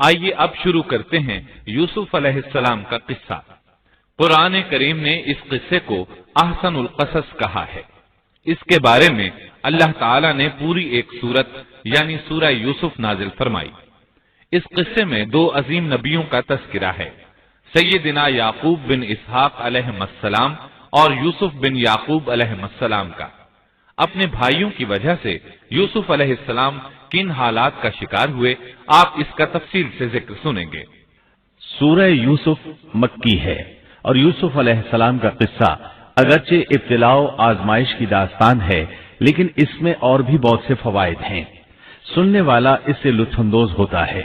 آئیے اب شروع کرتے ہیں یوسف علیہ السلام کا قصہ۔ قرآن کریم نے اس قصے کو احسن القصص کہا ہے۔ اس کے بارے میں اللہ تعالی نے پوری ایک سورت یعنی سورہ یوسف نازل فرمائی۔ اس قصے میں دو عظیم نبیوں کا تذکرہ ہے، سیدنا یعقوب بن اسحاق علیہ السلام اور یوسف بن یعقوب علیہ السلام کا۔ اپنے بھائیوں کی وجہ سے یوسف علیہ السلام کن حالات کا شکار ہوئے، آپ اس کا تفصیل سے ذکر سنیں گے۔ سورہ یوسف مکی ہے اور یوسف علیہ السلام کا قصہ اگرچہ ابتلاء و آزمائش کی داستان ہے، لیکن اس میں اور بھی بہت سے فوائد ہیں۔ سننے والا اس سے لطف اندوز ہوتا ہے،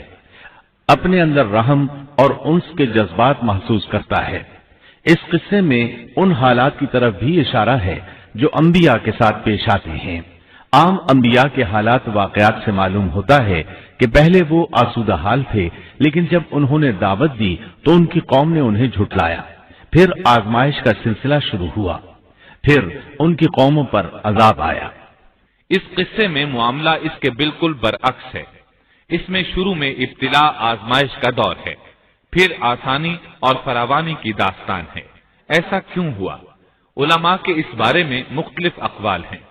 اپنے اندر رحم اور انس کے جذبات محسوس کرتا ہے۔ اس قصے میں ان حالات کی طرف بھی اشارہ ہے جو انبیاء کے ساتھ پیش آتے ہیں۔ عام انبیاء کے حالات واقعات سے معلوم ہوتا ہے کہ پہلے وہ آسودہ حال تھے، لیکن جب انہوں نے دعوت دی تو ان کی قوم نے انہیں جھٹلایا، پھر آزمائش کا سلسلہ شروع ہوا، پھر ان کی قوموں پر عذاب آیا۔ اس قصے میں معاملہ اس کے بالکل برعکس ہے۔ اس میں شروع میں ابتلاء آزمائش کا دور ہے، پھر آسانی اور فراوانی کی داستان ہے۔ ایسا کیوں ہوا؟ علماء کے اس بارے میں مختلف اقوال ہیں۔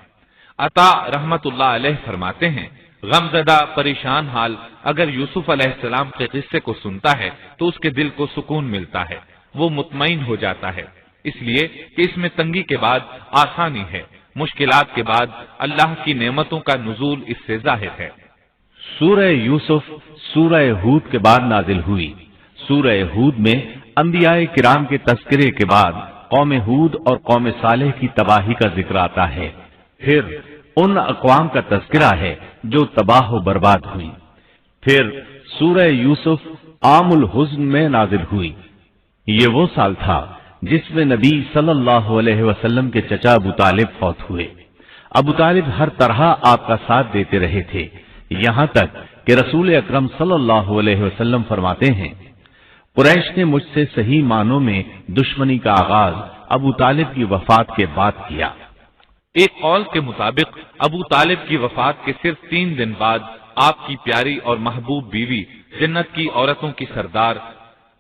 عطا رحمت اللہ علیہ فرماتے ہیں، غمزدہ پریشان حال اگر یوسف علیہ السلام کے قصے کو سنتا ہے تو اس کے دل کو سکون ملتا ہے، وہ مطمئن ہو جاتا ہے، اس لیے کہ اس میں تنگی کے بعد آسانی ہے، مشکلات کے بعد اللہ کی نعمتوں کا نزول اس سے ظاہر ہے۔ سورہ یوسف سورہ ہود کے بعد نازل ہوئی۔ سورہ ہود میں انبیاء کرام کے تذکرے کے بعد قوم ہود اور قوم صالح کی تباہی کا ذکر آتا ہے، پھر ان اقوام کا تذکرہ ہے جو تباہ و برباد ہوئی۔ پھر سورہ یوسف عام الحزن میں نازل ہوئی۔ یہ وہ سال تھا جس میں نبی صلی اللہ علیہ وسلم کے چچا ابو طالب فوت ہوئے۔ ابو طالب ہر طرح آپ کا ساتھ دیتے رہے تھے، یہاں تک کہ رسول اکرم صلی اللہ علیہ وسلم فرماتے ہیں، قریش نے مجھ سے صحیح معنوں میں دشمنی کا آغاز ابو طالب کی وفات کے بعد کیا۔ ایک قول کے مطابق ابو طالب کی وفات کے صرف 3 دن بعد آپ کی پیاری اور محبوب بیوی، جنت کی عورتوں کی سردار،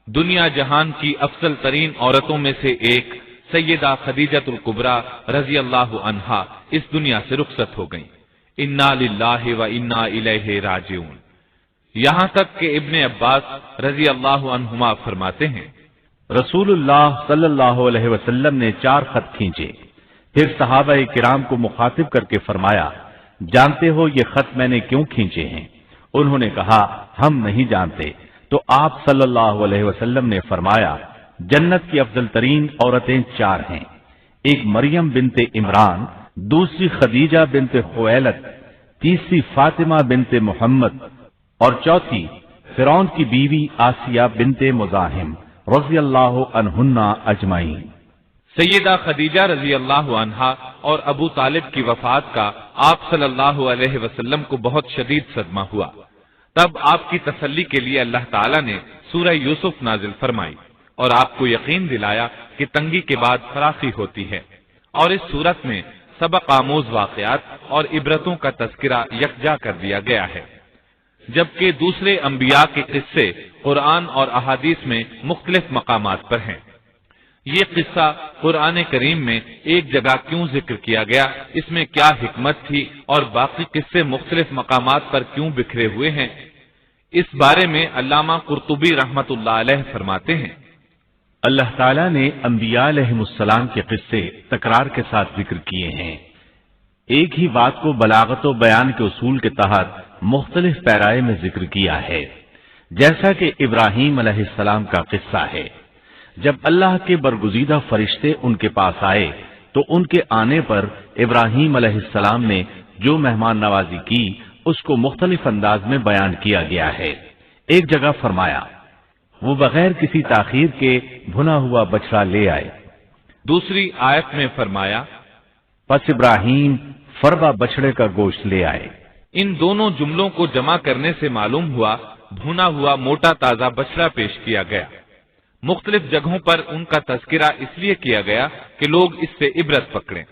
دنیا جہان کی افضل ترین عورتوں میں سے ایک سیدہ خدیجۃ الکبریٰ رضی اللہ عنہا اس دنیا سے رخصت ہو گئیں۔ انا للہ و انا الیہ راجعون۔ یہاں تک کہ ابن عباس رضی اللہ عنہما فرماتے ہیں، رسول اللہ صلی اللہ علیہ وسلم نے 4 خط کھینچے، پھر صحابہ کرام کو مخاطب کر کے فرمایا، جانتے ہو یہ خط میں نے کیوں کھینچے ہیں؟ انہوں نے کہا ہم نہیں جانتے۔ تو آپ صلی اللہ علیہ وسلم نے فرمایا، جنت کی افضل ترین عورتیں 4 ہیں، ایک مریم بنت عمران، دوسری خدیجہ بنت خویلد، تیسری فاطمہ بنت محمد اور چوتھی فرعون کی بیوی آسیہ بنت مزاحم رضی اللہ عنہن اجمعین۔ سیدہ خدیجہ رضی اللہ عنہا اور ابو طالب کی وفات کا آپ صلی اللہ علیہ وسلم کو بہت شدید صدمہ ہوا۔ تب آپ کی تسلی کے لیے اللہ تعالیٰ نے سورہ یوسف نازل فرمائی اور آپ کو یقین دلایا کہ تنگی کے بعد فراخی ہوتی ہے، اور اس صورت میں سبق آموز واقعات اور عبرتوں کا تذکرہ یکجا کر دیا گیا ہے، جبکہ دوسرے انبیاء کے قصے قرآن اور احادیث میں مختلف مقامات پر ہیں۔ یہ قصہ قرآن کریم میں ایک جگہ کیوں ذکر کیا گیا، اس میں کیا حکمت تھی، اور باقی قصے مختلف مقامات پر کیوں بکھرے ہوئے ہیں، اس بارے میں علامہ قرطبی رحمت اللہ علیہ فرماتے ہیں، اللہ تعالیٰ نے انبیاء علیہم السلام کے قصے تکرار کے ساتھ ذکر کیے ہیں۔ ایک ہی بات کو بلاغت و بیان کے اصول کے تحت مختلف پیرائے میں ذکر کیا ہے، جیسا کہ ابراہیم علیہ السلام کا قصہ ہے۔ جب اللہ کے برگزیدہ فرشتے ان کے پاس آئے تو ان کے آنے پر ابراہیم علیہ السلام نے جو مہمان نوازی کی اس کو مختلف انداز میں بیان کیا گیا ہے۔ ایک جگہ فرمایا، وہ بغیر کسی تاخیر کے بھنا ہوا بچڑا لے آئے۔ دوسری آیت میں فرمایا، پس ابراہیم فربا بچڑے کا گوشت لے آئے۔ ان دونوں جملوں کو جمع کرنے سے معلوم ہوا بھنا ہوا موٹا تازہ بچڑا پیش کیا گیا۔ مختلف جگہوں پر ان کا تذکرہ اس لیے کیا گیا کہ لوگ اس سے عبرت پکڑیں۔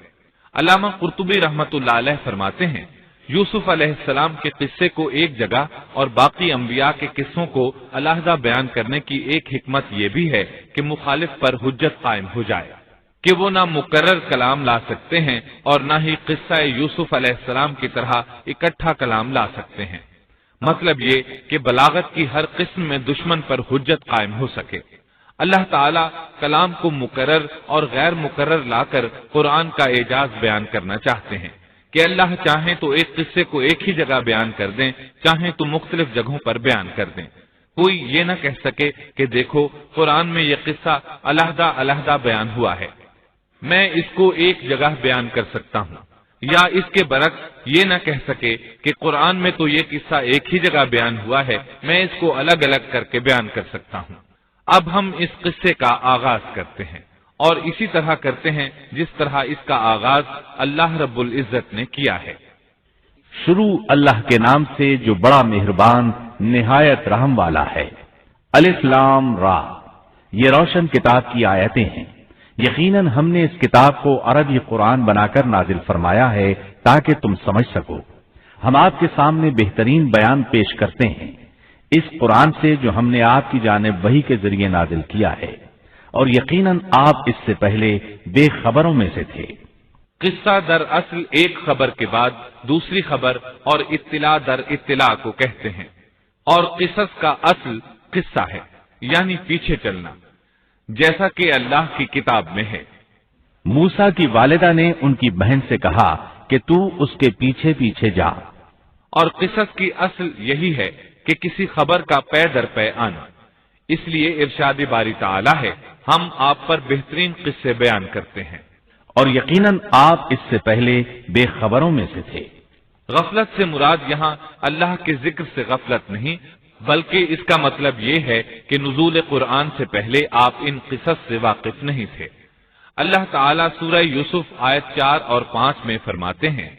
علامہ قرطبی رحمت اللہ علیہ فرماتے ہیں، یوسف علیہ السلام کے قصے کو ایک جگہ اور باقی انبیاء کے قصوں کو علیحدہ بیان کرنے کی ایک حکمت یہ بھی ہے کہ مخالف پر حجت قائم ہو جائے کہ وہ نہ مکرر کلام لا سکتے ہیں اور نہ ہی قصہ یوسف علیہ السلام کی طرح اکٹھا کلام لا سکتے ہیں۔ مطلب یہ کہ بلاغت کی ہر قسم میں دشمن پر حجت قائم ہو سکے۔ اللہ تعالیٰ کلام کو مکرر اور غیر مکرر لا کر قرآن کا اعجاز بیان کرنا چاہتے ہیں کہ اللہ چاہیں تو ایک قصے کو ایک ہی جگہ بیان کر دیں، چاہیں تو مختلف جگہوں پر بیان کر دیں۔ کوئی یہ نہ کہہ سکے کہ دیکھو قرآن میں یہ قصہ علیحدہ علیحدہ بیان ہوا ہے، میں اس کو ایک جگہ بیان کر سکتا ہوں، یا اس کے برعکس یہ نہ کہہ سکے کہ قرآن میں تو یہ قصہ ایک ہی جگہ بیان ہوا ہے، میں اس کو الگ الگ کر کے بیان کر سکتا ہوں۔ اب ہم اس قصے کا آغاز کرتے ہیں اور اسی طرح کرتے ہیں جس طرح اس کا آغاز اللہ رب العزت نے کیا ہے۔ شروع اللہ کے نام سے جو بڑا مہربان نہایت رحم والا ہے۔ الف لام را، یہ روشن کتاب کی آیتیں ہیں۔ یقیناً ہم نے اس کتاب کو عربی قرآن بنا کر نازل فرمایا ہے تاکہ تم سمجھ سکو۔ ہم آپ کے سامنے بہترین بیان پیش کرتے ہیں اس قرآن سے جو ہم نے آپ کی جانب وحی کے ذریعے نازل کیا ہے، اور یقیناً آپ اس سے پہلے بے خبروں میں سے تھے۔ قصہ در اصل ایک خبر کے بعد دوسری خبر اور اطلاع در اطلاع کو کہتے ہیں، اور قصص کا اصل قصہ ہے یعنی پیچھے چلنا، جیسا کہ اللہ کی کتاب میں ہے۔ موسیٰ کی والدہ نے ان کی بہن سے کہا کہ تو اس کے پیچھے پیچھے جا، اور قصص کی اصل یہی ہے کہ کسی خبر کا پے در پے آنا۔ اس لیے ارشاد باری تعالی ہے، ہم آپ پر بہترین قصے بیان کرتے ہیں، اور یقیناً آپ اس سے پہلے بے خبروں میں سے تھے۔ غفلت سے مراد یہاں اللہ کے ذکر سے غفلت نہیں، بلکہ اس کا مطلب یہ ہے کہ نزول قرآن سے پہلے آپ ان قصص سے واقف نہیں تھے۔ اللہ تعالیٰ سورہ یوسف آیت 4 اور 5 میں فرماتے ہیں،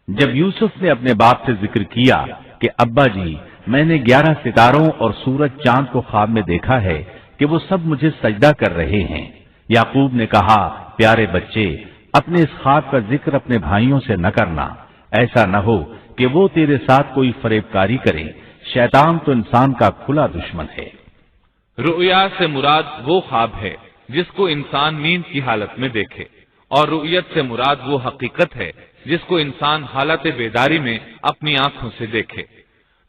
جب یوسف نے اپنے باپ سے ذکر کیا کہ ابا جی، میں نے 11 ستاروں اور سورج چاند کو خواب میں دیکھا ہے کہ وہ سب مجھے سجدہ کر رہے ہیں، یعقوب نے کہا، پیارے بچے، اپنے اس خواب کا ذکر اپنے بھائیوں سے نہ کرنا، ایسا نہ ہو کہ وہ تیرے ساتھ کوئی فریب کاری کرے، شیطان تو انسان کا کھلا دشمن ہے۔ رؤیا سے مراد وہ خواب ہے جس کو انسان نیند کی حالت میں دیکھے، اور رؤیت سے مراد وہ حقیقت ہے جس کو انسان حالت بیداری میں اپنی آنکھوں سے دیکھے۔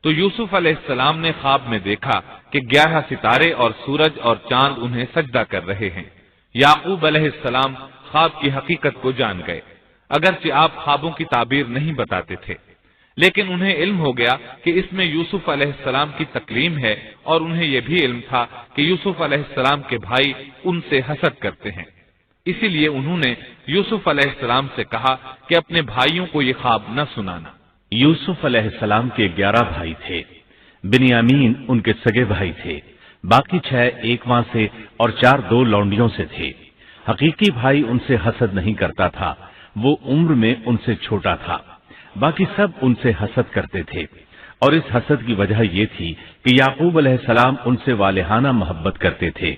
تو یوسف علیہ السلام نے خواب میں دیکھا کہ 11 ستارے اور سورج اور چاند انہیں سجدہ کر رہے ہیں۔ یعقوب علیہ السلام خواب کی حقیقت کو جان گئے، اگرچہ آپ خوابوں کی تعبیر نہیں بتاتے تھے، لیکن انہیں علم ہو گیا کہ اس میں یوسف علیہ السلام کی تکلیم ہے، اور انہیں یہ بھی علم تھا کہ یوسف علیہ السلام کے بھائی ان سے حسد کرتے ہیں۔ اسی لیے انہوں نے یوسف علیہ السلام سے کہا کہ اپنے بھائیوں کو یہ خواب نہ سنانا۔ یوسف علیہ السلام کے 11 بھائی تھے، بنیامین ان کے سگے بھائی تھے، باقی 6 ایک ماں سے اور 4 2 لونڈیوں سے تھے۔ حقیقی بھائی ان سے حسد نہیں کرتا تھا، وہ عمر میں ان سے چھوٹا تھا، باقی سب ان سے حسد کرتے تھے، اور اس حسد کی وجہ یہ تھی کہ یعقوب علیہ السلام ان سے والہانہ محبت کرتے تھے۔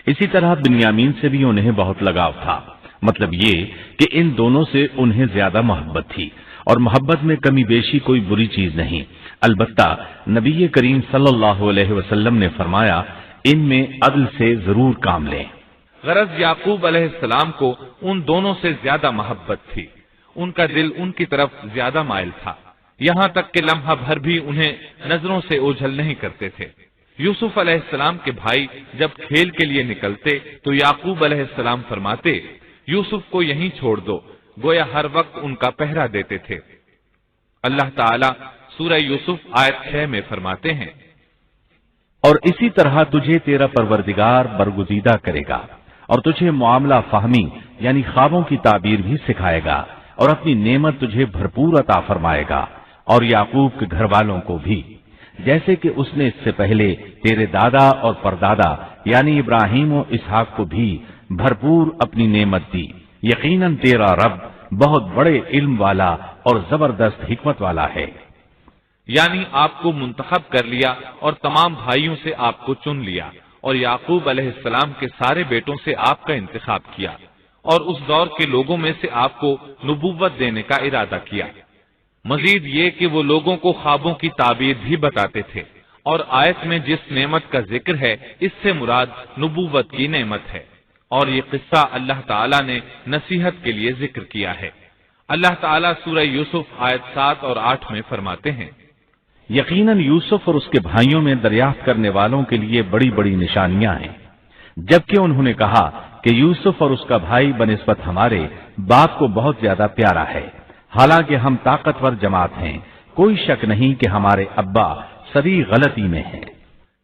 اسی طرح بنیامین سے بھی انہیں بہت لگاؤ تھا، مطلب یہ کہ ان دونوں سے انہیں زیادہ محبت تھی، اور محبت میں کمی بیشی کوئی بری چیز نہیں، البتہ نبی کریم صلی اللہ علیہ وسلم نے فرمایا، ان میں عدل سے ضرور کام لیں۔ غرض یعقوب علیہ السلام کو ان دونوں سے زیادہ محبت تھی، ان کا دل ان کی طرف زیادہ مائل تھا، یہاں تک کہ لمحہ بھر بھی انہیں نظروں سے اوجھل نہیں کرتے تھے۔ یوسف علیہ السلام کے بھائی جب کھیل کے لیے نکلتے تو یعقوب علیہ السلام فرماتے، یوسف کو یہیں چھوڑ دو، گویا ہر وقت ان کا پہرا دیتے تھے۔ اللہ تعالیٰ سورہ یوسف آیت 6 میں فرماتے ہیں، اور اسی طرح تجھے تیرا پروردگار برگزیدہ کرے گا، اور تجھے معاملہ فہمی یعنی خوابوں کی تعبیر بھی سکھائے گا، اور اپنی نعمت تجھے بھرپور عطا فرمائے گا، اور یعقوب کے گھر والوں کو بھی، جیسے کہ اس نے اس سے پہلے تیرے دادا اور پردادا یعنی ابراہیم و اسحاق کو بھی بھرپور اپنی نعمت دی۔ یقیناً تیرا رب بہت بڑے علم والا اور زبردست حکمت والا ہے۔ یعنی آپ کو منتخب کر لیا اور تمام بھائیوں سے آپ کو چن لیا، اور یعقوب علیہ السلام کے سارے بیٹوں سے آپ کا انتخاب کیا، اور اس دور کے لوگوں میں سے آپ کو نبوت دینے کا ارادہ کیا۔ مزید یہ کہ وہ لوگوں کو خوابوں کی تعبیر بھی بتاتے تھے، اور آیت میں جس نعمت کا ذکر ہے اس سے مراد نبوت کی نعمت ہے، اور یہ قصہ اللہ تعالیٰ نے نصیحت کے لیے ذکر کیا ہے۔ اللہ تعالیٰ سورہ یوسف آیت 7 اور 8 میں فرماتے ہیں، یقیناً یوسف اور اس کے بھائیوں میں دریافت کرنے والوں کے لیے بڑی بڑی نشانیاں ہیں، جبکہ انہوں نے کہا کہ یوسف اور اس کا بھائی بنسبت ہمارے باپ کو بہت زیادہ پیارا ہے، حالانکہ ہم طاقتور جماعت ہیں، کوئی شک نہیں کہ ہمارے ابا سری غلطی میں ہیں۔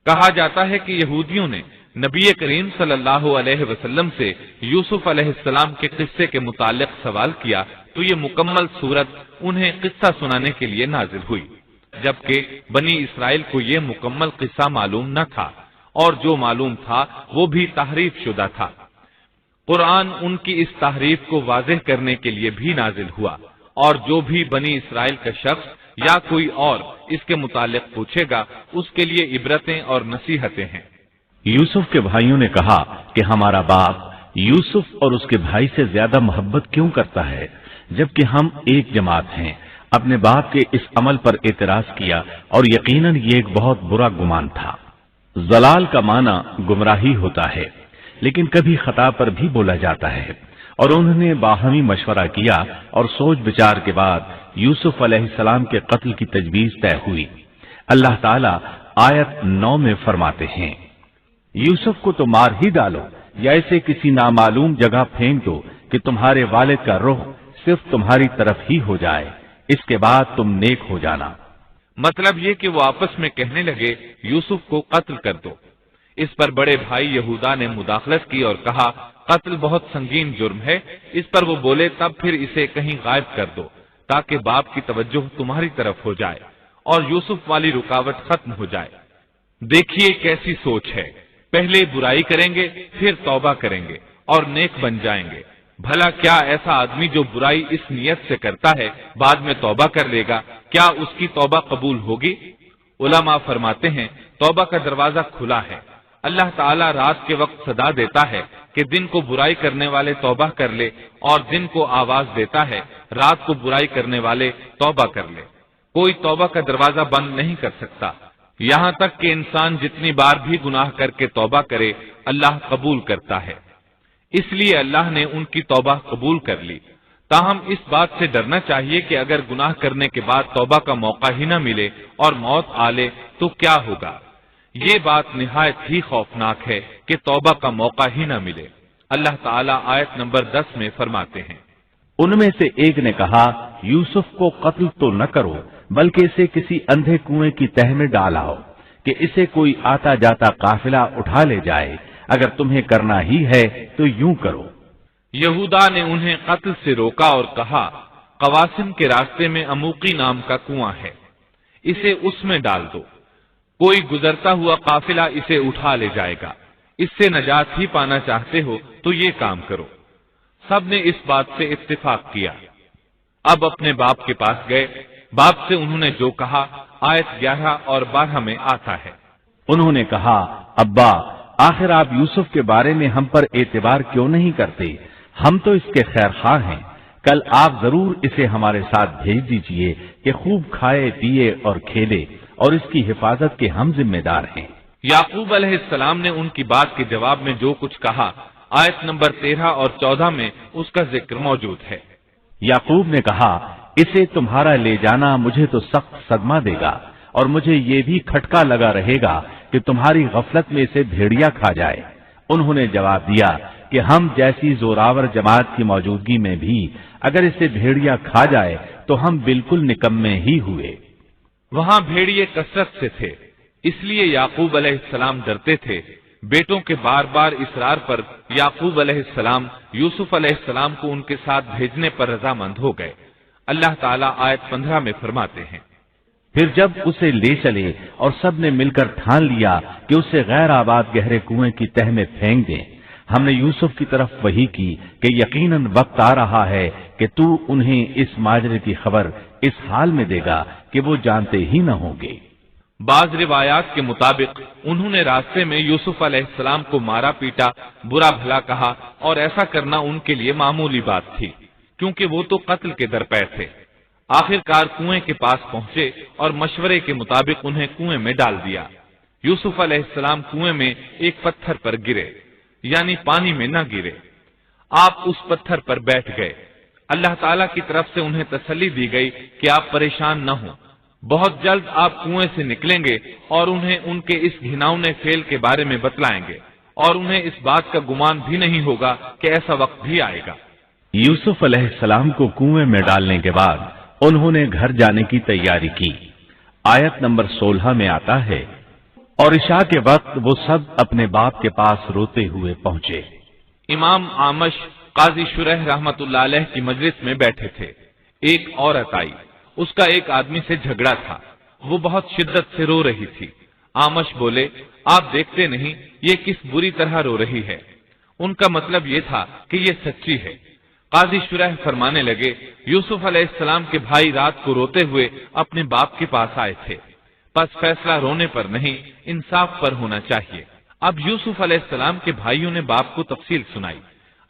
کہا جاتا ہے کہ یہودیوں نے نبی کریم صلی اللہ علیہ وسلم سے یوسف علیہ السلام کے قصے کے متعلق سوال کیا تو یہ مکمل صورت انہیں قصہ سنانے کے لیے نازل ہوئی، جبکہ بنی اسرائیل کو یہ مکمل قصہ معلوم نہ تھا، اور جو معلوم تھا وہ بھی تحریف شدہ تھا۔ قرآن ان کی اس تحریف کو واضح کرنے کے لیے بھی نازل ہوا، اور جو بھی بنی اسرائیل کا شخص یا کوئی اور اس کے متعلق پوچھے گا اس کے لیے عبرتیں اور نصیحتیں ہیں۔ یوسف کے بھائیوں نے کہا کہ ہمارا باپ یوسف اور اس کے بھائی سے زیادہ محبت کیوں کرتا ہے، جبکہ ہم ایک جماعت ہیں۔ اپنے باپ کے اس عمل پر اعتراض کیا، اور یقیناً یہ ایک بہت برا گمان تھا۔ ضلال کا معنی گمراہی ہوتا ہے، لیکن کبھی خطا پر بھی بولا جاتا ہے، اور انہوں نے باہمی مشورہ کیا اور سوچ بچار کے بعد یوسف علیہ السلام کے قتل کی تجویز طے ہوئی۔ اللہ تعالیٰ آیت 9 میں فرماتے ہیں، یوسف کو تو مار ہی ڈالو یا اسے کسی نامعلوم جگہ پھینک دو کہ تمہارے والد کا رخ صرف تمہاری طرف ہی ہو جائے، اس کے بعد تم نیک ہو جانا۔ مطلب یہ کہ وہ آپس میں کہنے لگے یوسف کو قتل کر دو۔ اس پر بڑے بھائی یہودا نے مداخلت کی اور کہا قتل بہت سنگین جرم ہے، اس پر وہ بولے تب پھر اسے کہیں غائب کر دو تاکہ باپ کی توجہ تمہاری طرف ہو جائے اور یوسف والی رکاوٹ ختم ہو جائے۔ دیکھیے کیسی سوچ ہے، پہلے برائی کریں گے پھر توبہ کریں گے اور نیک بن جائیں گے۔ بھلا کیا ایسا آدمی جو برائی اس نیت سے کرتا ہے بعد میں توبہ کر لے گا، کیا اس کی توبہ قبول ہوگی؟ علماء فرماتے ہیں توبہ کا دروازہ کھلا ہے۔ اللہ تعالیٰ رات کے وقت صدا دیتا ہے کہ دن کو برائی کرنے والے توبہ کر لے، اور دن کو آواز دیتا ہے رات کو برائی کرنے والے توبہ کر لے۔ کوئی توبہ کا دروازہ بند نہیں کر سکتا، یہاں تک کہ انسان جتنی بار بھی گناہ کر کے توبہ کرے اللہ قبول کرتا ہے۔ اس لیے اللہ نے ان کی توبہ قبول کر لی۔ تاہم اس بات سے ڈرنا چاہیے کہ اگر گناہ کرنے کے بعد توبہ کا موقع ہی نہ ملے اور موت آ لے تو کیا ہوگا؟ یہ بات نہایت ہی خوفناک ہے کہ توبہ کا موقع ہی نہ ملے۔ اللہ تعالیٰ آیت نمبر 10 میں فرماتے ہیں، ان میں سے ایک نے کہا یوسف کو قتل تو نہ کرو بلکہ اسے کسی اندھے کنویں کی تہ میں ڈالاؤ کہ اسے کوئی آتا جاتا قافلہ اٹھا لے جائے، اگر تمہیں کرنا ہی ہے تو یوں کرو۔ یہودا نے انہیں قتل سے روکا اور کہا قواسم کے راستے میں اموقی نام کا کنواں ہے، اسے اس میں ڈال دو، کوئی گزرتا ہوا قافلہ اسے اٹھا لے جائے گا، اس سے نجات ہی پانا چاہتے ہو تو یہ کام کرو۔ سب نے اس بات سے اتفاق کیا۔ اب اپنے باپ کے پاس گئے، باپ سے انہوں نے جو کہا آیت 11 اور 12 میں آتا ہے، انہوں نے کہا ابا آخر آپ یوسف کے بارے میں ہم پر اعتبار کیوں نہیں کرتے؟ ہم تو اس کے خیر خواہ ہیں، کل آپ ضرور اسے ہمارے ساتھ بھیج دیجئے کہ خوب کھائے پیے اور کھیلے، اور اس کی حفاظت کے ہم ذمہ دار ہیں۔ یعقوب علیہ السلام نے ان کی بات کے جواب میں جو کچھ کہا آیت نمبر 13 اور 14 میں اس کا ذکر موجود ہے۔ یعقوب نے کہا اسے تمہارا لے جانا مجھے تو سخت صدمہ دے گا، اور مجھے یہ بھی کھٹکا لگا رہے گا کہ تمہاری غفلت میں اسے بھیڑیا کھا جائے۔ انہوں نے جواب دیا کہ ہم جیسی زوراور جماعت کی موجودگی میں بھی اگر اسے بھیڑیا کھا جائے تو ہم بالکل نکمے ہی ہوئے۔ وہاں بھیڑیے کثرت سے تھے، اس لیے یعقوب علیہ السلام ڈرتے تھے۔ بیٹوں کے بار بار اصرار پر یعقوب علیہ السلام یوسف علیہ السلام کو ان کے ساتھ بھیجنے پر رضامند ہو گئے۔ اللہ تعالیٰ آیت 15 میں فرماتے ہیں، پھر جب اسے لے چلے اور سب نے مل کر ٹھان لیا کہ اسے غیر آباد گہرے کنویں کی تہ میں پھینک دیں، ہم نے یوسف کی طرف وحی کی کہ یقیناً وقت آ رہا ہے کہ تو انہیں اس ماجرے کی خبر اس حال میں دے گا کہ وہ جانتے ہی نہ ہوں گے۔ بعض روایات کے مطابق انہوں نے راستے میں یوسف علیہ السلام کو مارا پیٹا، برا بھلا کہا، اور ایسا کرنا ان کے لیے معمولی بات تھی کیونکہ وہ تو قتل کے درپے تھے۔ آخر کار کنویں کے پاس پہنچے اور مشورے کے مطابق انہیں کنویں میں ڈال دیا۔ یوسف علیہ السلام کنویں میں ایک پتھر پر گرے، یعنی پانی میں نہ گرے۔ آپ اس پتھر پر بیٹھ گئے۔ اللہ تعالیٰ کی طرف سے انہیں تسلی دی گئی کہ آپ پریشان نہ ہوں، بہت جلد آپ کنویں سے نکلیں گے اور انہیں ان کے اس گھناؤنے فعل کے بارے میں بتلائیں گے، اور انہیں اس بات کا گمان بھی نہیں ہوگا کہ ایسا وقت بھی آئے گا۔ یوسف علیہ السلام کو کنویں میں ڈالنے کے بعد انہوں نے گھر جانے کی تیاری کی۔ آیت نمبر 16 میں آتا ہے، اور عشاء کے وقت وہ سب اپنے باپ کے پاس روتے ہوئے پہنچے۔ امام آمش قاضی شرح رحمت اللہ علیہ کی مجلس میں بیٹھے تھے۔ ایک عورت آئی، اس کا ایک آدمی سے جھگڑا تھا، وہ بہت شدت سے رو رہی تھی۔ آمش بولے، آپ دیکھتے نہیں یہ کس بری طرح رو رہی ہے؟ ان کا مطلب یہ تھا کہ یہ سچی ہے۔ قاضی شرح فرمانے لگے، یوسف علیہ السلام کے بھائی رات کو روتے ہوئے اپنے باپ کے پاس آئے تھے، پس فیصلہ رونے پر نہیں انصاف پر ہونا چاہیے۔ اب یوسف علیہ السلام کے بھائیوں نے باپ کو تفصیل سنائی۔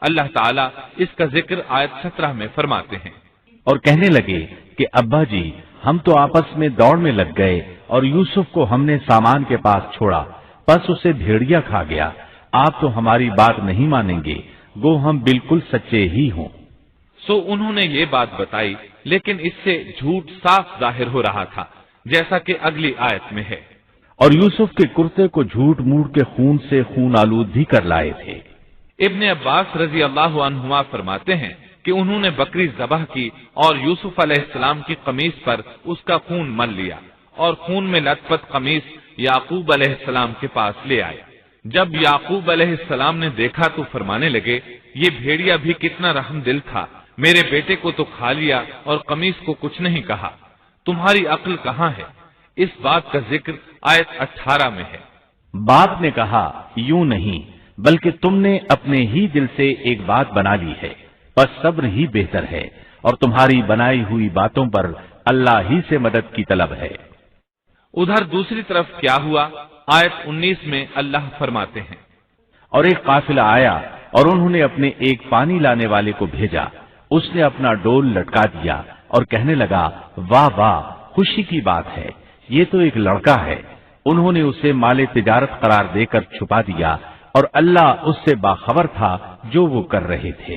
اللہ تعالیٰ اس کا ذکر آیت 17 میں فرماتے ہیں، اور کہنے لگے کہ ابا جی، ہم تو آپس میں دوڑ میں لگ گئے اور یوسف کو ہم نے سامان کے پاس چھوڑا، پس اسے بھیڑیا کھا گیا۔ آپ تو ہماری بات نہیں مانیں گے، گو ہم بالکل سچے ہی ہوں۔ سو انہوں نے یہ بات بتائی، لیکن اس سے جھوٹ صاف ظاہر ہو رہا تھا، جیسا کہ اگلی آیت میں ہے۔ اور یوسف کے کرتے کو جھوٹ موڑ کے خون سے خون آلود بھی کر لائے تھے۔ ابن عباس رضی اللہ عنہما فرماتے ہیں کہ انہوں نے بکری ذبح کی اور یوسف علیہ السلام کی قمیص پر اس کا خون مل لیا، اور خون میں لت پت قمیص یعقوب علیہ السلام کے پاس لے آئے۔ جب یعقوب علیہ السلام نے دیکھا تو فرمانے لگے، یہ بھیڑیا بھی کتنا رحم دل تھا، میرے بیٹے کو تو کھا لیا اور قمیص کو کچھ نہیں کہا، تمہاری عقل کہاں ہے؟ اس بات کا ذکر آیت 18 میں ہے۔ باپ نے کہا، یوں نہیں، بلکہ تم نے اپنے ہی دل سے ایک بات بنا لی ہے، بس صبر ہی بہتر ہے، اور تمہاری بنائی ہوئی باتوں پر اللہ ہی سے مدد کی طلب ہے۔ ادھر دوسری طرف کیا ہوا؟ آیت 19 میں اللہ فرماتے ہیں، اور ایک قافلہ آیا اور انہوں نے اپنے ایک پانی لانے والے کو بھیجا، اس نے اپنا ڈول لٹکا دیا اور کہنے لگا، واہ واہ، خوشی کی بات ہے، یہ تو ایک لڑکا ہے۔ انہوں نے اسے مال تجارت قرار دے کر چھپا دیا، اور اللہ اس سے باخبر تھا جو وہ کر رہے تھے۔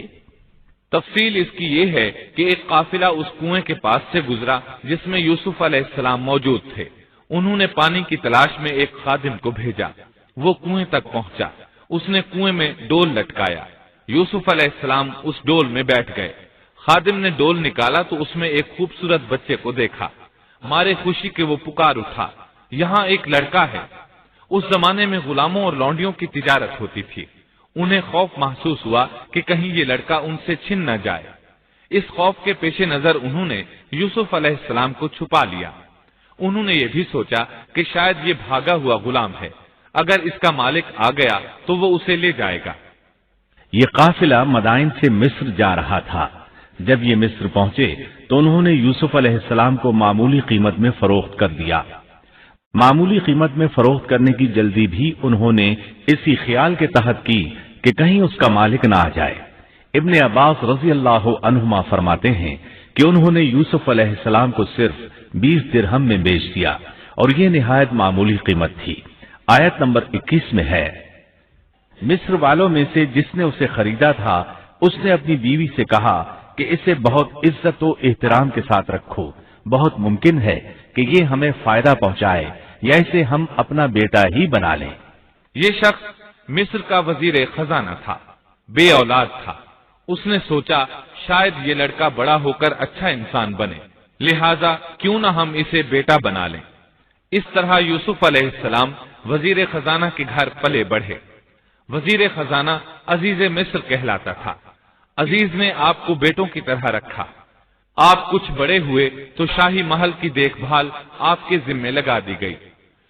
تفصیل اس کی یہ ہے کہ ایک قافلہ اس کنویں کے پاس سے گزرا جس میں یوسف علیہ السلام موجود تھے۔ انہوں نے پانی کی تلاش میں ایک خادم کو بھیجا، وہ کنویں تک پہنچا، اس نے کنویں میں ڈول لٹکایا، یوسف علیہ السلام اس ڈول میں بیٹھ گئے۔ خادم نے ڈول نکالا تو اس میں ایک خوبصورت بچے کو دیکھا، مارے خوشی کے وہ پکار اٹھا، یہاں ایک لڑکا ہے۔ اس زمانے میں غلاموں اور لونڈیوں کی تجارت ہوتی تھی، انہیں خوف محسوس ہوا کہ کہیں یہ لڑکا ان سے چھن نہ جائے۔ اس خوف کے پیش نظر انہوں نے یوسف علیہ السلام کو چھپا لیا۔ انہوں نے یہ بھی سوچا کہ شاید یہ بھاگا ہوا غلام ہے، اگر اس کا مالک آ گیا تو وہ اسے لے جائے گا۔ یہ قافلہ مدائن سے مصر جا رہا تھا۔ جب یہ مصر پہنچے تو انہوں نے یوسف علیہ السلام کو معمولی قیمت میں فروخت کر دیا۔ معمولی قیمت میں فروخت کرنے کی جلدی بھی انہوں نے اسی خیال کے تحت کی کہ کہیں اس کا مالک نہ آ جائے۔ ابن عباس رضی اللہ عنہما فرماتے ہیں کہ انہوں نے یوسف علیہ السلام کو صرف 20 درہم میں بیچ دیا، اور یہ نہایت معمولی قیمت تھی۔ آیت نمبر 21 میں ہے، مصر والوں میں سے جس نے اسے خریدا تھا اس نے اپنی بیوی سے کہا کہ اسے بہت عزت و احترام کے ساتھ رکھو، بہت ممکن ہے کہ یہ ہمیں فائدہ پہنچائے یا اسے ہم اپنا بیٹا ہی بنا لیں۔ یہ شخص مصر کا وزیر خزانہ تھا، بے اولاد تھا۔ اس نے سوچا شاید یہ لڑکا بڑا ہو کر اچھا انسان بنے، لہذا کیوں نہ ہم اسے بیٹا بنا لیں۔ اس طرح یوسف علیہ السلام وزیر خزانہ کے گھر پلے بڑھے۔ وزیر خزانہ عزیز مصر کہلاتا تھا۔ عزیز نے آپ کو بیٹوں کی طرح رکھا۔ آپ کچھ بڑے ہوئے تو شاہی محل کی دیکھ بھال آپ کے ذمے لگا دی گئی،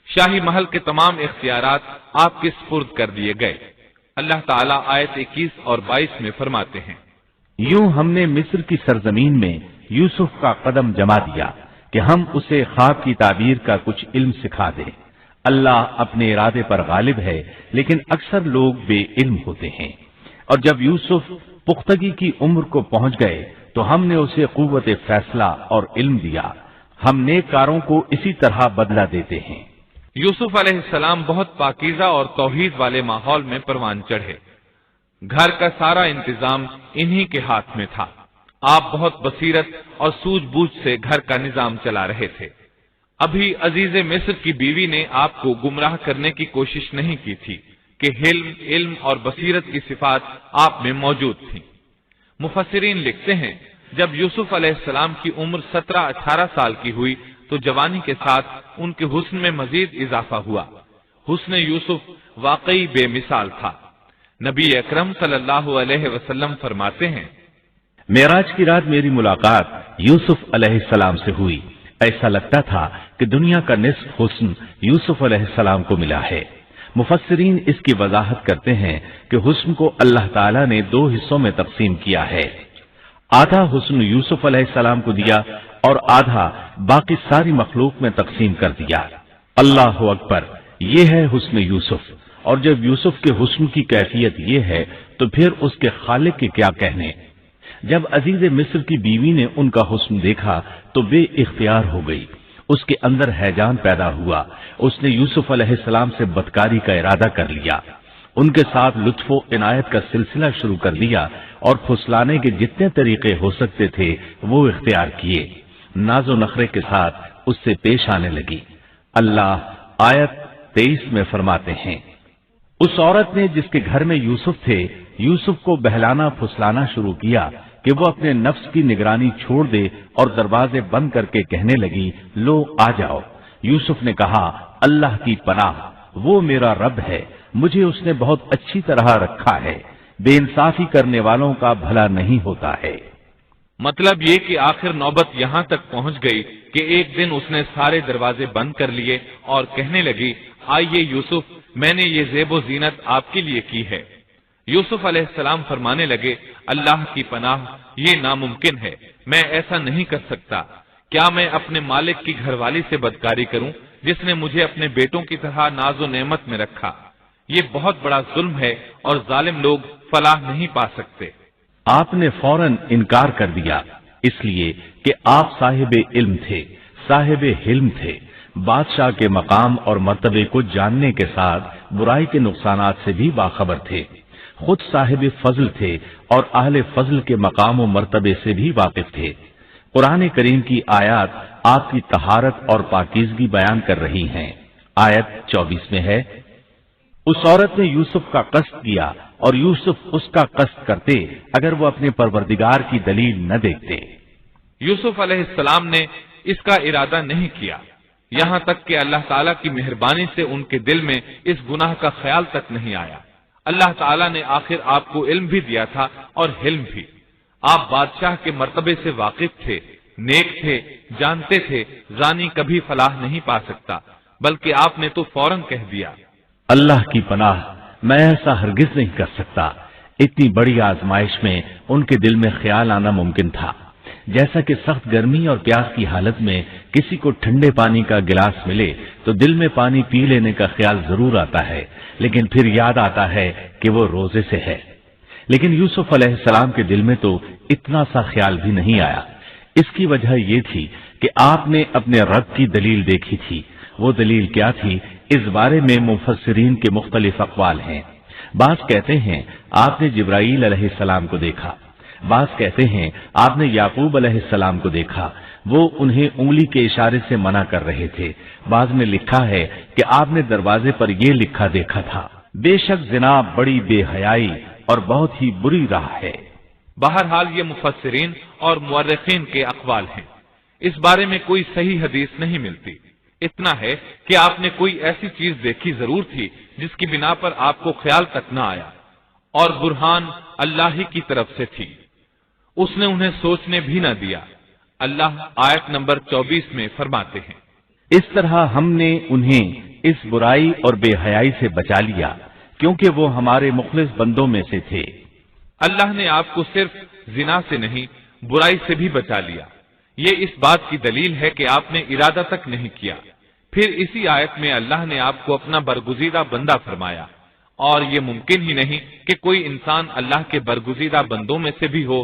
شاہی محل کے تمام اختیارات آپ کے سپرد کر دیے گئے۔ اللہ تعالیٰ آیت 21 اور 22 میں فرماتے ہیں، یوں ہم نے مصر کی سرزمین میں یوسف کا قدم جما دیا کہ ہم اسے خواب کی تعبیر کا کچھ علم سکھا دیں۔ اللہ اپنے ارادے پر غالب ہے، لیکن اکثر لوگ بے علم ہوتے ہیں۔ اور جب یوسف پختگی کی عمر کو پہنچ گئے تو ہم نے اسے قوت فیصلہ اور علم دیا. ہم نیک کاروں کو اسی طرح بدلہ دیتے ہیں. یوسف علیہ السلام بہت پاکیزہ اور توحید والے ماحول میں پروان چڑھے. گھر کا سارا انتظام انہی کے ہاتھ میں تھا. آپ بہت بصیرت اور سوجھ بوجھ سے گھر کا نظام چلا رہے تھے. ابھی عزیز مصر کی بیوی نے آپ کو گمراہ کرنے کی کوشش نہیں کی تھی کہ حلم، علم اور بصیرت کی صفات آپ میں موجود تھیں. مفسرین لکھتے ہیں جب یوسف علیہ السلام کی عمر 17-18 سال کی ہوئی تو جوانی کے ساتھ ان کے حسن میں مزید اضافہ ہوا. حسن یوسف واقعی بے مثال تھا. نبی اکرم صلی اللہ علیہ وسلم فرماتے ہیں، معراج کی رات میری ملاقات یوسف علیہ السلام سے ہوئی. ایسا لگتا تھا کہ دنیا کا نصف حسن یوسف علیہ السلام کو ملا ہے. مفسرین اس کی وضاحت کرتے ہیں کہ حسن کو اللہ تعالیٰ نے 2 حصوں میں تقسیم کیا ہے. آدھا حسن یوسف علیہ السلام کو دیا اور آدھا باقی ساری مخلوق میں تقسیم کر دیا. اللہ اکبر، یہ ہے حسن یوسف. اور جب یوسف کے حسن کی کیفیت یہ ہے تو پھر اس کے خالق کے کیا کہنے. جب عزیز مصر کی بیوی نے ان کا حسن دیکھا تو بے اختیار ہو گئی. اس کے اندر ہیجان پیدا ہوا. اس نے یوسف علیہ السلام سے بدکاری کا ارادہ کر لیا. ان کے ساتھ لطف و عنایت کا سلسلہ شروع کر دیا اور پھسلانے کے جتنے طریقے ہو سکتے تھے وہ اختیار کیے. ناز و نخرے کے ساتھ اس سے پیش آنے لگی. اللہ آیت 23 میں فرماتے ہیں، اس عورت نے جس کے گھر میں یوسف تھے یوسف کو بہلانا پھسلانا شروع کیا کہ وہ اپنے نفس کی نگرانی چھوڑ دے اور دروازے بند کر کے کہنے لگی، لو آ جاؤ. یوسف نے کہا، اللہ کی پناہ، وہ میرا رب ہے، مجھے اس نے بہت اچھی طرح رکھا ہے. بے انصافی کرنے والوں کا بھلا نہیں ہوتا ہے. مطلب یہ کہ آخر نوبت یہاں تک پہنچ گئی کہ ایک دن اس نے سارے دروازے بند کر لیے اور کہنے لگی، آئیے یوسف، میں نے یہ زیب و زینت آپ کے لیے کی ہے. یوسف علیہ السلام فرمانے لگے، اللہ کی پناہ، یہ ناممکن ہے، میں ایسا نہیں کر سکتا. کیا میں اپنے مالک کی گھر والی سے بدکاری کروں جس نے مجھے اپنے بیٹوں کی طرح ناز و نعمت میں رکھا؟ یہ بہت بڑا ظلم ہے اور ظالم لوگ فلاح نہیں پا سکتے. آپ نے فوراً انکار کر دیا، اس لیے کہ آپ صاحب علم تھے، صاحب حلم تھے، بادشاہ کے مقام اور مرتبے کو جاننے کے ساتھ برائی کے نقصانات سے بھی باخبر تھے. خود صاحب فضل تھے اور اہل فضل کے مقام و مرتبے سے بھی واقف تھے. قرآن کریم کی آیات آپ کی طہارت اور پاکیزگی بیان کر رہی ہیں. آیت 24 میں ہے، اس عورت نے یوسف کا قصد کیا اور یوسف اس کا قصد کرتے اگر وہ اپنے پروردگار کی دلیل نہ دیکھتے. یوسف علیہ السلام نے اس کا ارادہ نہیں کیا، یہاں تک کہ اللہ تعالیٰ کی مہربانی سے ان کے دل میں اس گناہ کا خیال تک نہیں آیا. اللہ تعالیٰ نے آخر آپ کو علم بھی دیا تھا اور حلم بھی. آپ بادشاہ کے مرتبے سے واقف تھے، نیک تھے، جانتے تھے زانی کبھی فلاح نہیں پا سکتا، بلکہ آپ نے تو فوراً کہہ دیا، اللہ کی پناہ، میں ایسا ہرگز نہیں کر سکتا. اتنی بڑی آزمائش میں ان کے دل میں خیال آنا ممکن تھا. جیسا کہ سخت گرمی اور پیاس کی حالت میں کسی کو ٹھنڈے پانی کا گلاس ملے تو دل میں پانی پی لینے کا خیال ضرور آتا ہے، لیکن پھر یاد آتا ہے کہ وہ روزے سے ہے. لیکن یوسف علیہ السلام کے دل میں تو اتنا سا خیال بھی نہیں آیا. اس کی وجہ یہ تھی کہ آپ نے اپنے رب کی دلیل دیکھی تھی. وہ دلیل کیا تھی، اس بارے میں مفسرین کے مختلف اقوال ہیں. بعض کہتے ہیں آپ نے جبرائیل علیہ السلام کو دیکھا، بعض کہتے ہیں آپ نے یعقوب علیہ السلام کو دیکھا، وہ انہیں انگلی کے اشارے سے منع کر رہے تھے. بعض میں لکھا ہے کہ آپ نے دروازے پر یہ لکھا دیکھا تھا، بے شک زنا بڑی بے حیائی اور بہت ہی بری راہ ہے. بہرحال یہ مفسرین اور مورخین کے اقوال ہیں. اس بارے میں کوئی صحیح حدیث نہیں ملتی. اتنا ہے کہ آپ نے کوئی ایسی چیز دیکھی ضرور تھی جس کی بنا پر آپ کو خیال تک نہ آیا، اور برہان اللہ ہی کی طرف سے تھی، اس نے انہیں سوچنے بھی نہ دیا. اللہ آیت نمبر 24 میں فرماتے ہیں، اس طرح ہم نے انہیں اس برائی اور بے حیائی سے بچا لیا کیونکہ وہ ہمارے مخلص بندوں میں سے تھے. اللہ نے آپ کو صرف زنا سے نہیں برائی سے بھی بچا لیا. یہ اس بات کی دلیل ہے کہ آپ نے ارادہ تک نہیں کیا. پھر اسی آیت میں اللہ نے آپ کو اپنا برگزیدہ بندہ فرمایا، اور یہ ممکن ہی نہیں کہ کوئی انسان اللہ کے برگزیدہ بندوں میں سے بھی ہو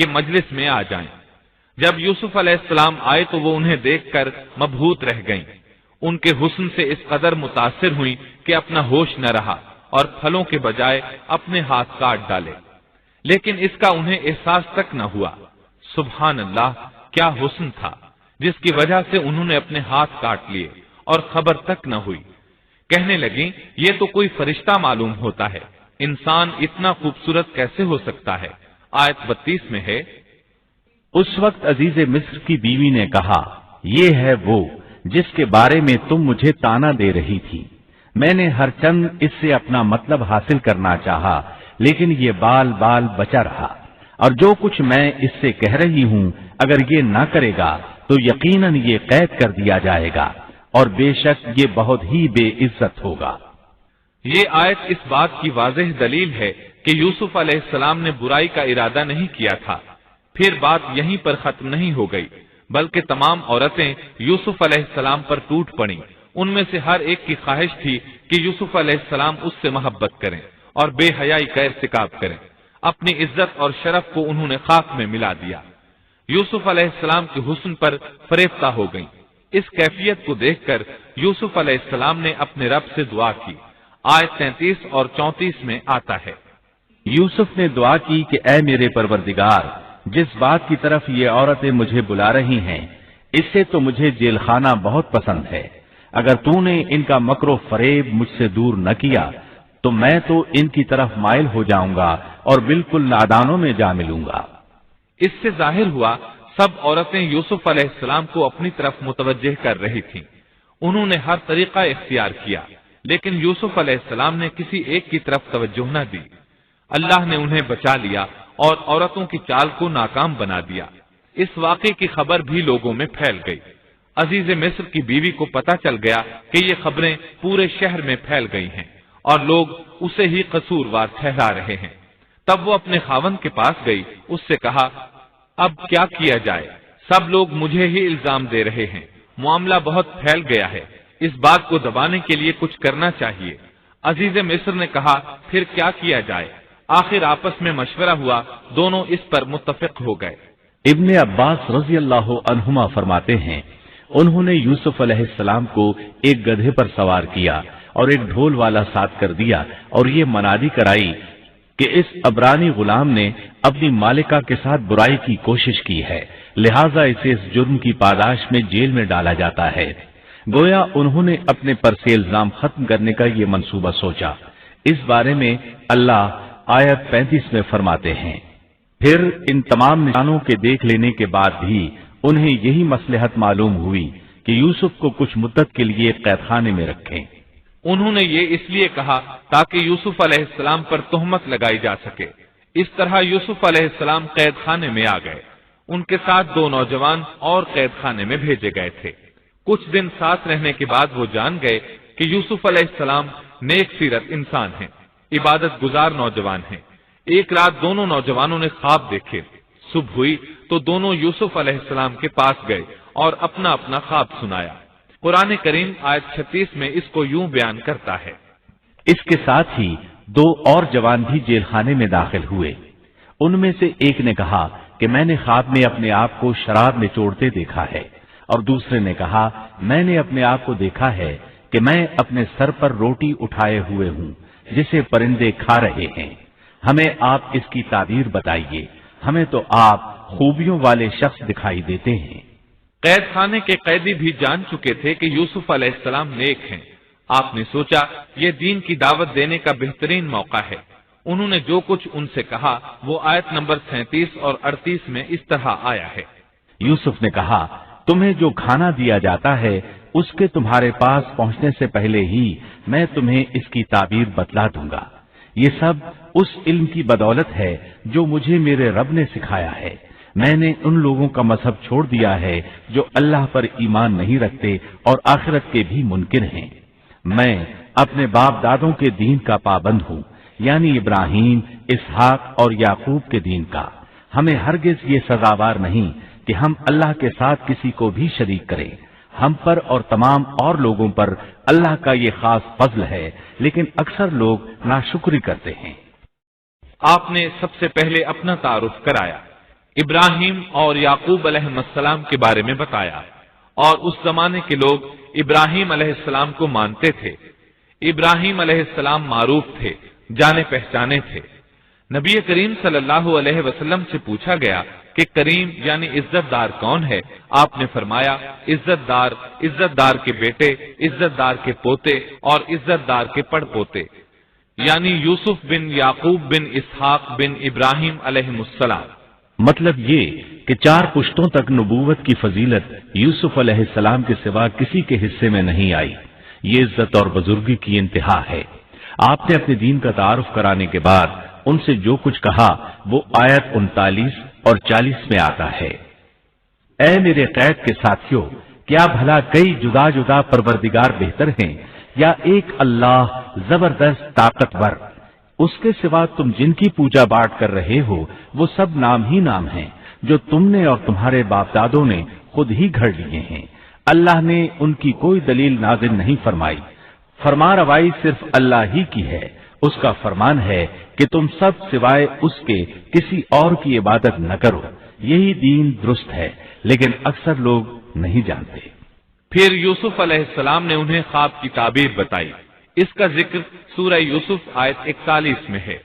کہ مجلس میں آ جائیں۔ جب یوسف علیہ السلام آئے تو وہ انہیں دیکھ کر مبہوت رہ گئیں۔ ان کے حسن سے اس قدر متاثر ہوئیں کہ اپنا ہوش نہ رہا اور پھلوں کے بجائے اپنے ہاتھ کاٹ ڈالے، لیکن اس کا انہیں احساس تک نہ ہوا۔ سبحان اللہ، کیا حسن تھا جس کی وجہ سے انہوں نے اپنے ہاتھ کاٹ لیے اور خبر تک نہ ہوئی۔ کہنے لگیں یہ تو کوئی فرشتہ معلوم ہوتا ہے، انسان اتنا خوبصورت کیسے ہو سکتا ہے؟ آیت 32 میں ہے، اس وقت عزیز مصر کی بیوی نے کہا، یہ ہے وہ جس کے بارے میں تم مجھے تانا دے رہی تھی۔ میں نے ہر چند اس سے اپنا مطلب حاصل کرنا چاہا، لیکن یہ بال بال بچا رہا، اور جو کچھ میں اس سے کہہ رہی ہوں اگر یہ نہ کرے گا تو یقیناً یہ قید کر دیا جائے گا، اور بے شک یہ بہت ہی بے عزت ہوگا۔ یہ آیت اس بات کی واضح دلیل ہے کہ یوسف علیہ السلام نے برائی کا ارادہ نہیں کیا تھا۔ پھر بات یہیں پر ختم نہیں ہو گئی، بلکہ تمام عورتیں یوسف علیہ السلام پر ٹوٹ پڑیں۔ ان میں سے ہر ایک کی خواہش تھی کہ یوسف علیہ السلام اس سے محبت کریں اور بے حیائی کا ارتکاب کریں۔ اپنی عزت اور شرف کو انہوں نے خاک میں ملا دیا۔ یوسف علیہ السلام کے حسن پر فریفتہ ہو گئیں۔ اس کیفیت کو دیکھ کر یوسف علیہ السلام نے اپنے رب سے دعا کی۔ آیت 33 اور 34 میں آتا ہے، یوسف نے دعا کی کہ اے میرے پروردگار، جس بات کی طرف یہ عورتیں مجھے بلا رہی ہیں اس سے تو مجھے جیل خانہ بہت پسند ہے۔ اگر تو نے ان کا مکر و فریب مجھ سے دور نہ کیا تو میں تو ان کی طرف مائل ہو جاؤں گا اور بالکل نادانوں میں جا ملوں گا۔ اس سے ظاہر ہوا سب عورتیں یوسف علیہ السلام کو اپنی طرف متوجہ کر رہی تھیں۔ انہوں نے ہر طریقہ اختیار کیا، لیکن یوسف علیہ السلام نے کسی ایک کی طرف توجہ نہ دی۔ اللہ نے انہیں بچا لیا اور عورتوں کی چال کو ناکام بنا دیا۔ اس واقعے کی خبر بھی لوگوں میں پھیل گئی۔ عزیز مصر کی بیوی کو پتہ چل گیا کہ یہ خبریں پورے شہر میں پھیل گئی ہیں اور لوگ اسے ہی قصوروار ٹھہرا رہے ہیں۔ تب وہ اپنے خاوند کے پاس گئی، اس سے کہا، اب کیا کیا جائے؟ سب لوگ مجھے ہی الزام دے رہے ہیں، معاملہ بہت پھیل گیا ہے، اس بات کو دبانے کے لیے کچھ کرنا چاہیے۔ عزیز مصر نے کہا، پھر کیا کیا جائے؟ آخر آپس میں مشورہ ہوا، دونوں اس پر متفق ہو گئے۔ ابن عباس رضی اللہ عنہما فرماتے ہیں، انہوں نے یوسف علیہ السلام کو ایک گدھے پر سوار کیا اور ایک ڈھول والا ساتھ کر دیا اور یہ منادی کرائی کہ اس عبرانی غلام نے اپنی مالکہ کے ساتھ برائی کی کوشش کی ہے، لہٰذا اسے اس جرم کی پاداش میں جیل میں ڈالا جاتا ہے۔ گویا انہوں نے اپنے پر سے الزام ختم کرنے کا یہ منصوبہ سوچا۔ اس بارے میں اللہ آیت 35 میں فرماتے ہیں، پھر ان تمام نشانوں کے دیکھ لینے کے بعد بھی انہیں یہی مصلحت معلوم ہوئی کہ یوسف کو کچھ مدت کے لیے قید خانے میں رکھیں۔ انہوں نے یہ اس لیے کہا تاکہ یوسف علیہ السلام پر تہمت لگائی جا سکے۔ اس طرح یوسف علیہ السلام قید خانے میں آ گئے۔ ان کے ساتھ 2 نوجوان اور قید خانے میں بھیجے گئے تھے۔ کچھ دن ساتھ رہنے کے بعد وہ جان گئے کہ یوسف علیہ السلام نیک سیرت انسان ہیں، عبادت گزار نوجوان ہیں۔ ایک رات دونوں نوجوانوں نے خواب دیکھے۔ صبح ہوئی تو دونوں یوسف علیہ السلام کے پاس گئے اور اپنا اپنا خواب سنایا۔ قرآن کریم آیت 36 میں اس کو یوں بیان کرتا ہے، اس کے ساتھ ہی 2 اور جوان بھی جیل خانے میں داخل ہوئے۔ ان میں سے ایک نے کہا کہ میں نے خواب میں اپنے آپ کو شراب نچوڑتے دیکھا ہے، اور دوسرے نے کہا میں نے اپنے آپ کو دیکھا ہے کہ میں اپنے سر پر روٹی اٹھائے ہوئے ہوں جسے پرندے کھا رہے ہیں۔ ہمیں آپ اس کی تعبیر بتائیے، ہمیں تو آپ خوبیوں والے شخص دکھائی دیتے ہیں۔ قید خانے کے قیدی بھی جان چکے تھے کہ یوسف علیہ السلام نیک ہیں۔ آپ نے سوچا یہ دین کی دعوت دینے کا بہترین موقع ہے۔ انہوں نے جو کچھ ان سے کہا وہ آیت نمبر 37 اور 38 میں اس طرح آیا ہے، یوسف نے کہا تمہیں جو کھانا دیا جاتا ہے اس کے تمہارے پاس پہنچنے سے پہلے ہی میں تمہیں اس کی تعبیر بتلا دوں گا۔ یہ سب اس علم کی بدولت ہے جو مجھے میرے رب نے سکھایا ہے۔ میں نے ان لوگوں کا مذہب چھوڑ دیا ہے جو اللہ پر ایمان نہیں رکھتے اور آخرت کے بھی منکر ہیں۔ میں اپنے باپ دادوں کے دین کا پابند ہوں، یعنی ابراہیم، اسحاق اور یعقوب کے دین کا۔ ہمیں ہرگز یہ سزاوار نہیں کہ ہم اللہ کے ساتھ کسی کو بھی شریک کریں۔ ہم پر اور تمام اور لوگوں پر اللہ کا یہ خاص فضل ہے، لیکن اکثر لوگ ناشکری کرتے ہیں۔ آپ نے سب سے پہلے اپنا تعارف کرایا۔ ابراہیم اور یعقوب علیہ السلام کے بارے میں بتایا، اور اس زمانے کے لوگ ابراہیم علیہ السلام کو مانتے تھے۔ ابراہیم علیہ السلام معروف تھے، جانے پہچانے تھے۔ نبی کریم صلی اللہ علیہ وسلم سے پوچھا گیا کہ کریم یعنی عزت دار کون ہے؟ آپ نے فرمایا عزت دار کے بیٹے، عزت دار کے پوتے اور عزت دار کے پڑ پوتے، یعنی یوسف بن یعقوب بن اسحاق بن ابراہیم علیہ السلام۔ مطلب یہ کہ 4 پشتوں تک نبوت کی فضیلت یوسف علیہ السلام کے سوا کسی کے حصے میں نہیں آئی۔ یہ عزت اور بزرگی کی انتہا ہے۔ آپ نے اپنے دین کا تعارف کرانے کے بعد ان سے جو کچھ کہا وہ آیت 39 اور 40 میں آتا ہے۔ اے میرے قید کے ساتھیوں، کیا بھلا کئی جدا جدا پروردگار بہتر ہیں یا ایک اللہ زبردست طاقتور؟ اس کے سوا تم جن کی پوجا باٹ کر رہے ہو وہ سب نام ہی نام ہیں جو تم نے اور تمہارے باپ دادوں نے خود ہی گھڑ لیے ہیں۔ اللہ نے ان کی کوئی دلیل نازل نہیں فرمائی۔ فرما روائی صرف اللہ ہی کی ہے۔ اس کا فرمان ہے کہ تم سب سوائے اس کے کسی اور کی عبادت نہ کرو۔ یہی دین درست ہے، لیکن اکثر لوگ نہیں جانتے۔ پھر یوسف علیہ السلام نے انہیں خواب کی تعبیر بتائی۔ اس کا ذکر سورہ یوسف آیت 41 میں ہے۔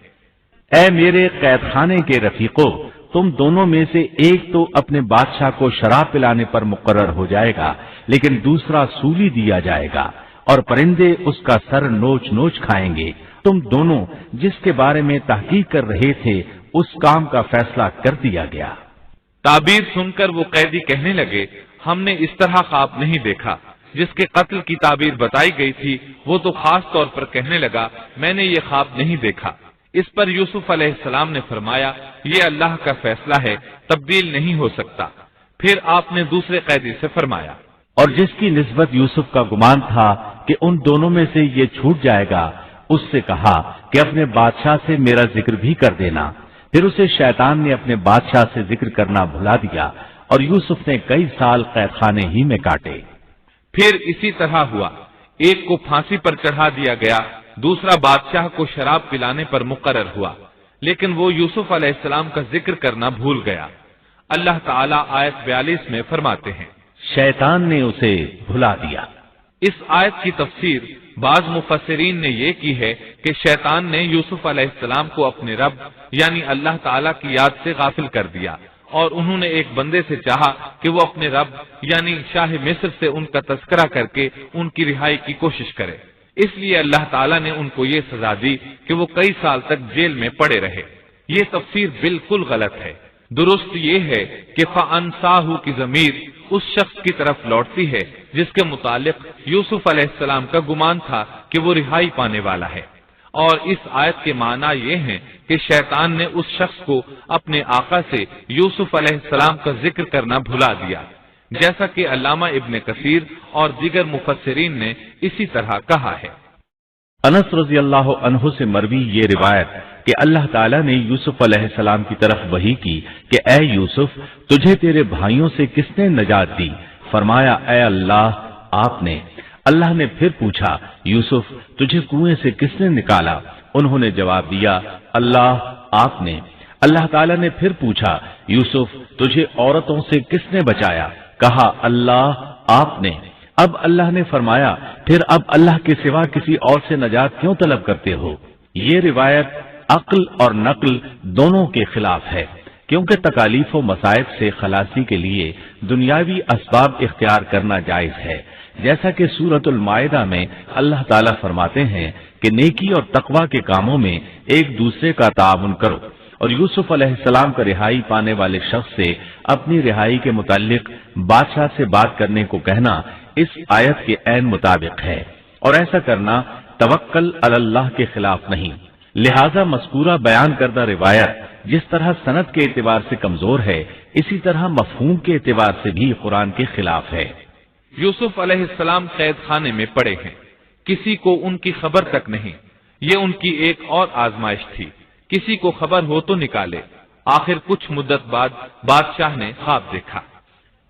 اے میرے قید خانے کے رفیقو، تم دونوں میں سے ایک تو اپنے بادشاہ کو شراب پلانے پر مقرر ہو جائے گا، لیکن دوسرا سولی دیا جائے گا اور پرندے اس کا سر نوچ نوچ کھائیں گے۔ تم دونوں جس کے بارے میں تحقیق کر رہے تھے اس کام کا فیصلہ کر دیا گیا۔ تعبیر سن کر وہ قیدی کہنے لگے، ہم نے اس طرح خواب نہیں دیکھا۔ جس کے قتل کی تعبیر بتائی گئی تھی وہ تو خاص طور پر کہنے لگا، میں نے یہ خواب نہیں دیکھا۔ اس پر یوسف علیہ السلام نے فرمایا، یہ اللہ کا فیصلہ ہے، تبدیل نہیں ہو سکتا۔ پھر آپ نے دوسرے قیدی سے فرمایا، اور جس کی نسبت یوسف کا گمان تھا کہ ان دونوں میں سے یہ چھوٹ جائے گا، اس سے کہا کہ اپنے بادشاہ سے میرا ذکر بھی کر دینا۔ پھر اسے شیطان نے اپنے بادشاہ سے ذکر کرنا بھلا دیا اور یوسف نے کئی سال قید خانے ہی میں کاٹے۔ پھر اسی طرح ہوا، ایک کو پھانسی پر چڑھا دیا گیا، دوسرا بادشاہ کو شراب پلانے پر مقرر ہوا، لیکن وہ یوسف علیہ السلام کا ذکر کرنا بھول گیا۔ اللہ تعالیٰ آیت 42 میں فرماتے ہیں، شیطان نے اسے بھلا دیا۔ اس آیت کی تفسیر بعض مفسرین نے یہ کی ہے کہ شیطان نے یوسف علیہ السلام کو اپنے رب یعنی اللہ تعالیٰ کی یاد سے غافل کر دیا، اور انہوں نے ایک بندے سے چاہا کہ وہ اپنے رب یعنی شاہ مصر سے ان کا تذکرہ کر کے ان کی رہائی کی کوشش کرے۔ اس لیے اللہ تعالیٰ نے ان کو یہ سزا دی کہ وہ کئی سال تک جیل میں پڑے رہے۔ یہ تفسیر بالکل غلط ہے۔ درست یہ ہے کہ فَأَنْسَاهُ کی ضمیر اس شخص کی طرف لوٹتی ہے جس کے متعلق یوسف علیہ السلام کا گمان تھا کہ وہ رہائی پانے والا ہے، اور اس آیت کے معنی یہ ہیں کہ شیطان نے اس شخص کو اپنے آقا سے یوسف علیہ السلام کا ذکر کرنا بھلا دیا، جیسا کہ علامہ ابن کثیر اور دیگر مفسرین نے اسی طرح کہا ہے۔ انس رضی اللہ عنہ سے مروی یہ روایت کہ اللہ تعالیٰ نے یوسف علیہ السلام کی طرف وحی کی کہ اے یوسف، تجھے تیرے بھائیوں سے کس نے نجات دی؟ فرمایا، اے اللہ، آپ نے۔ اللہ نے پھر پوچھا، یوسف، تجھے کنویں سے کس نے نکالا؟ انہوں نے جواب دیا، اللہ، آپ نے۔ اللہ تعالیٰ نے پھر پوچھا، یوسف، تجھے عورتوں سے کس نے بچایا؟ کہا، اللہ، آپ نے۔ اب اللہ نے فرمایا، پھر اب اللہ کے سوا کسی اور سے نجات کیوں طلب کرتے ہو؟ یہ روایت عقل اور نقل دونوں کے خلاف ہے، کیونکہ تکالیف و مصائب سے خلاصی کے لیے دنیاوی اسباب اختیار کرنا جائز ہے، جیسا کہ سورۃ المائدہ میں اللہ تعالیٰ فرماتے ہیں کہ نیکی اور تقوی کے کاموں میں ایک دوسرے کا تعاون کرو، اور یوسف علیہ السلام کا رہائی پانے والے شخص سے اپنی رہائی کے متعلق بادشاہ سے بات کرنے کو کہنا اس آیت کے عین مطابق ہے، اور ایسا کرنا توکل علی اللہ کے خلاف نہیں۔ لہذا مذکورہ بیان کردہ روایت جس طرح سند کے اعتبار سے کمزور ہے، اسی طرح مفہوم کے اعتبار سے بھی قرآن کے خلاف ہے۔ یوسف علیہ السلام قید خانے میں پڑے ہیں، کسی کو ان کی خبر تک نہیں۔ یہ ان کی ایک اور آزمائش تھی، کسی کو خبر ہو تو نکالے۔ آخر کچھ مدت بعد بادشاہ نے خواب دیکھا۔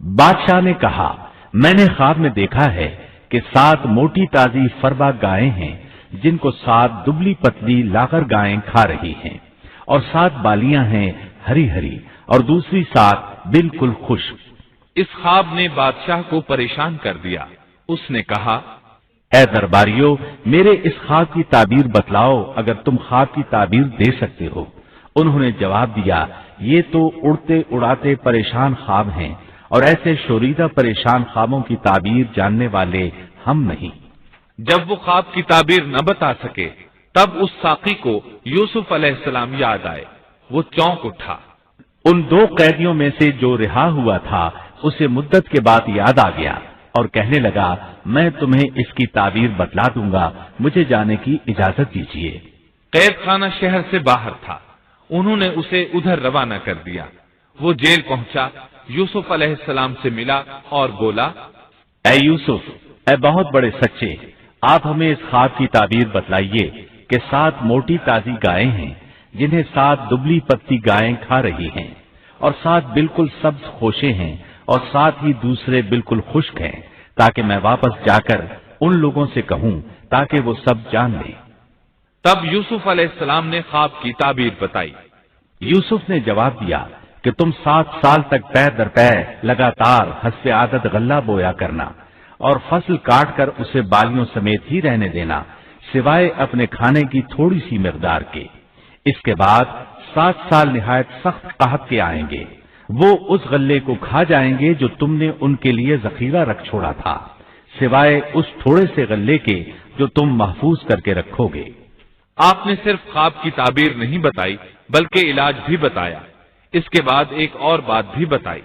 بادشاہ نے کہا، میں نے خواب میں دیکھا ہے کہ 7 موٹی تازی فربا گائیں ہیں جن کو 7 دبلی پتلی لاغر گائیں کھا رہی ہیں، اور 7 بالیاں ہیں ہری ہری، اور دوسری سات بالکل خشک۔ اس خواب نے بادشاہ کو پریشان کر دیا۔ اس نے کہا، اے درباریو، میرے اس خواب کی تعبیر بتلاؤ اگر تم خواب کی تعبیر دے سکتے ہو۔ انہوں نے جواب دیا، یہ تو اڑتے اڑاتے پریشان خواب ہیں، اور ایسے شوریدہ پریشان خوابوں کی تعبیر جاننے والے ہم نہیں۔ جب وہ خواب کی تعبیر نہ بتا سکے تب اس ساقی کو یوسف علیہ السلام یاد آئے۔ وہ چونک اٹھا۔ ان دو قیدیوں میں سے جو رہا ہوا تھا اسے مدت کے بعد یاد آ گیا اور کہنے لگا، میں تمہیں اس کی تعبیر بتلا دوں گا، مجھے جانے کی اجازت دیجیے۔ قید خانہ شہر سے باہر تھا، انہوں نے اسے ادھر روانہ کر دیا۔ وہ جیل پہنچا، یوسف علیہ السلام سے ملا اور بولا، اے یوسف، اے بہت بڑے سچے، آپ ہمیں اس خواب کی تعبیر بتلائیے کہ 7 موٹی تازی گائیں ہیں جنہیں 7 دبلی پتی گائیں کھا رہی ہیں، اور 7 بالکل سبز خوشے ہیں، اور 7 ہی دوسرے بالکل خشک ہیں، تاکہ میں واپس جا کر ان لوگوں سے کہوں تاکہ وہ سب جان لیں۔ تب یوسف علیہ السلام نے خواب کی تعبیر بتائی۔ یوسف نے جواب دیا کہ تم 7 سال تک پیر در پیر لگاتار حسب عادت غلہ بویا کرنا، اور فصل کاٹ کر اسے بالیوں سمیت ہی رہنے دینا، سوائے اپنے کھانے کی تھوڑی سی مقدار کے۔ اس کے بعد 7 سال نہایت سخت قحط کے آئیں گے، وہ اس غلے کو کھا جائیں گے جو تم نے ان کے لیے ذخیرہ رکھ چھوڑا تھا، سوائے اس تھوڑے سے غلے کے جو تم محفوظ کر کے رکھو گے۔ آپ نے صرف خواب کی تعبیر نہیں بتائی بلکہ علاج بھی بتایا۔ اس کے بعد ایک اور بات بھی بتائی۔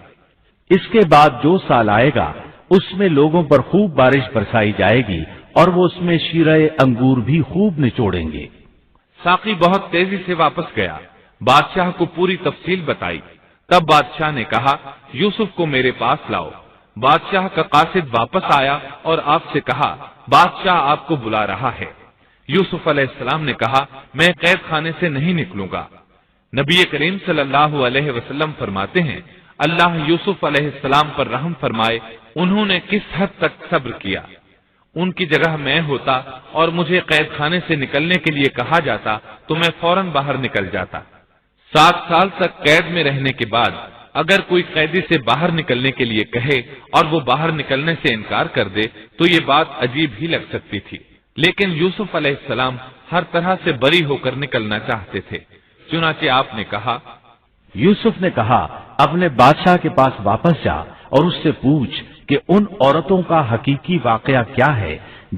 اس کے بعد جو سال آئے گا اس میں لوگوں پر خوب بارش برسائی جائے گی، اور وہ اس میں شیرہ انگور بھی خوب نچوڑیں گے۔ ساقی بہت تیزی سے واپس گیا، بادشاہ کو پوری تفصیل بتائی۔ تب بادشاہ نے کہا، یوسف کو میرے پاس لاؤ۔ بادشاہ کا قاصد واپس آیا اور آپ سے کہا، بادشاہ آپ کو بلا رہا ہے۔ یوسف علیہ السلام نے کہا، میں قید خانے سے نہیں نکلوں گا۔ نبی کریم صلی اللہ علیہ وسلم فرماتے ہیں، اللہ یوسف علیہ السلام پر رحم فرمائے، انہوں نے کس حد تک صبر کیا۔ ان کی جگہ میں ہوتا اور مجھے قید خانے سے نکلنے کے لیے کہا جاتا تو میں فوراً باہر نکل جاتا۔ 7 سال تک قید میں رہنے کے بعد اگر کوئی قیدی سے باہر نکلنے کے لیے کہے اور وہ باہر نکلنے سے انکار کر دے تو یہ بات عجیب ہی لگ سکتی تھی، لیکن یوسف علیہ السلام ہر طرح سے بری ہو کر نکلنا چاہتے تھے۔ چنانچہ آپ نے کہا، یوسف نے کہا، اپنے بادشاہ کے پاس واپس جا اور اس سے پوچھ کہ ان عورتوں کا حقیقی واقعہ کیا ہے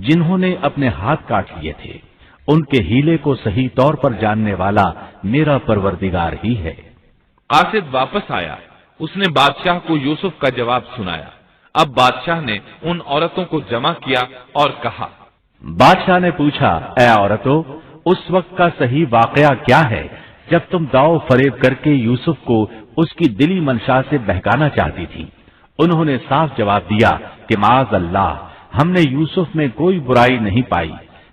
جنہوں نے اپنے ہاتھ کاٹ لیے تھے۔ ان کے ہیلے کو صحیح طور پر جاننے والا میرا پروردگار ہی ہے۔ قاصد واپس آیا، اس نے بادشاہ کو یوسف کا جواب سنایا۔ اب بادشاہ نے ان عورتوں کو جمع کیا اور کہا، بادشاہ نے پوچھا، اے عورتوں، اس وقت کا صحیح واقعہ کیا ہے جب تم داؤ فریب کر کے یوسف کو اس کی دلی منشا سے بہکانا چاہتی تھی؟ انہوں نے صاف جواب دیا کہ معاذ اللہ، ہم نے یوسف میں کوئی برائی نہیں پائی۔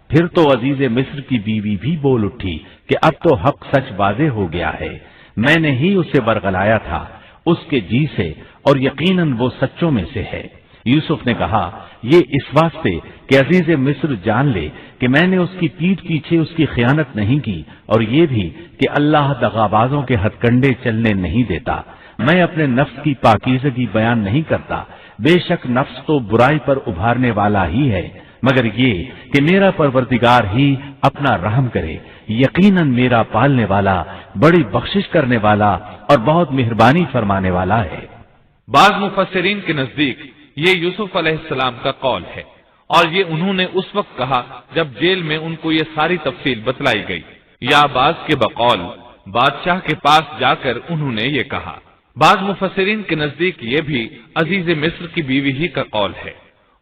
پھر تو عزیز مصر کی بیوی بھی بول اٹھی کہ اب تو حق سچ واضح ہو گیا ہے، میں نے ہی اسے برگلایا تھا اس کے جی سے، اور یقیناً وہ سچوں میں سے ہے۔ یوسف نے کہا، یہ اس واسطے کہ عزیز مصر جان لے کہ میں نے اس کی پیٹھ پیچھے اس کی خیانت نہیں کی، اور یہ بھی کہ اللہ دغابازوں کے ہتھ کنڈے چلنے نہیں دیتا۔ میں اپنے نفس کی پاکیزگی بیان نہیں کرتا، بے شک نفس تو برائی پر ابھارنے والا ہی ہے، مگر یہ کہ میرا پروردگار ہی اپنا رحم کرے، یقیناً میرا پالنے والا، بڑی بخشش کرنے والا اور بہت مہربانی فرمانے والا ہے۔ بعض مفسرین کے نزدیک یہ یوسف علیہ السلام کا قول ہے، اور یہ انہوں نے اس وقت کہا جب جیل میں ان کو یہ ساری تفصیل بتلائی گئی، یا بعض کے بقول بادشاہ کے پاس جا کر انہوں نے یہ کہا۔ بعض مفسرین کے نزدیک یہ بھی عزیز مصر کی بیوی ہی کا قول ہے،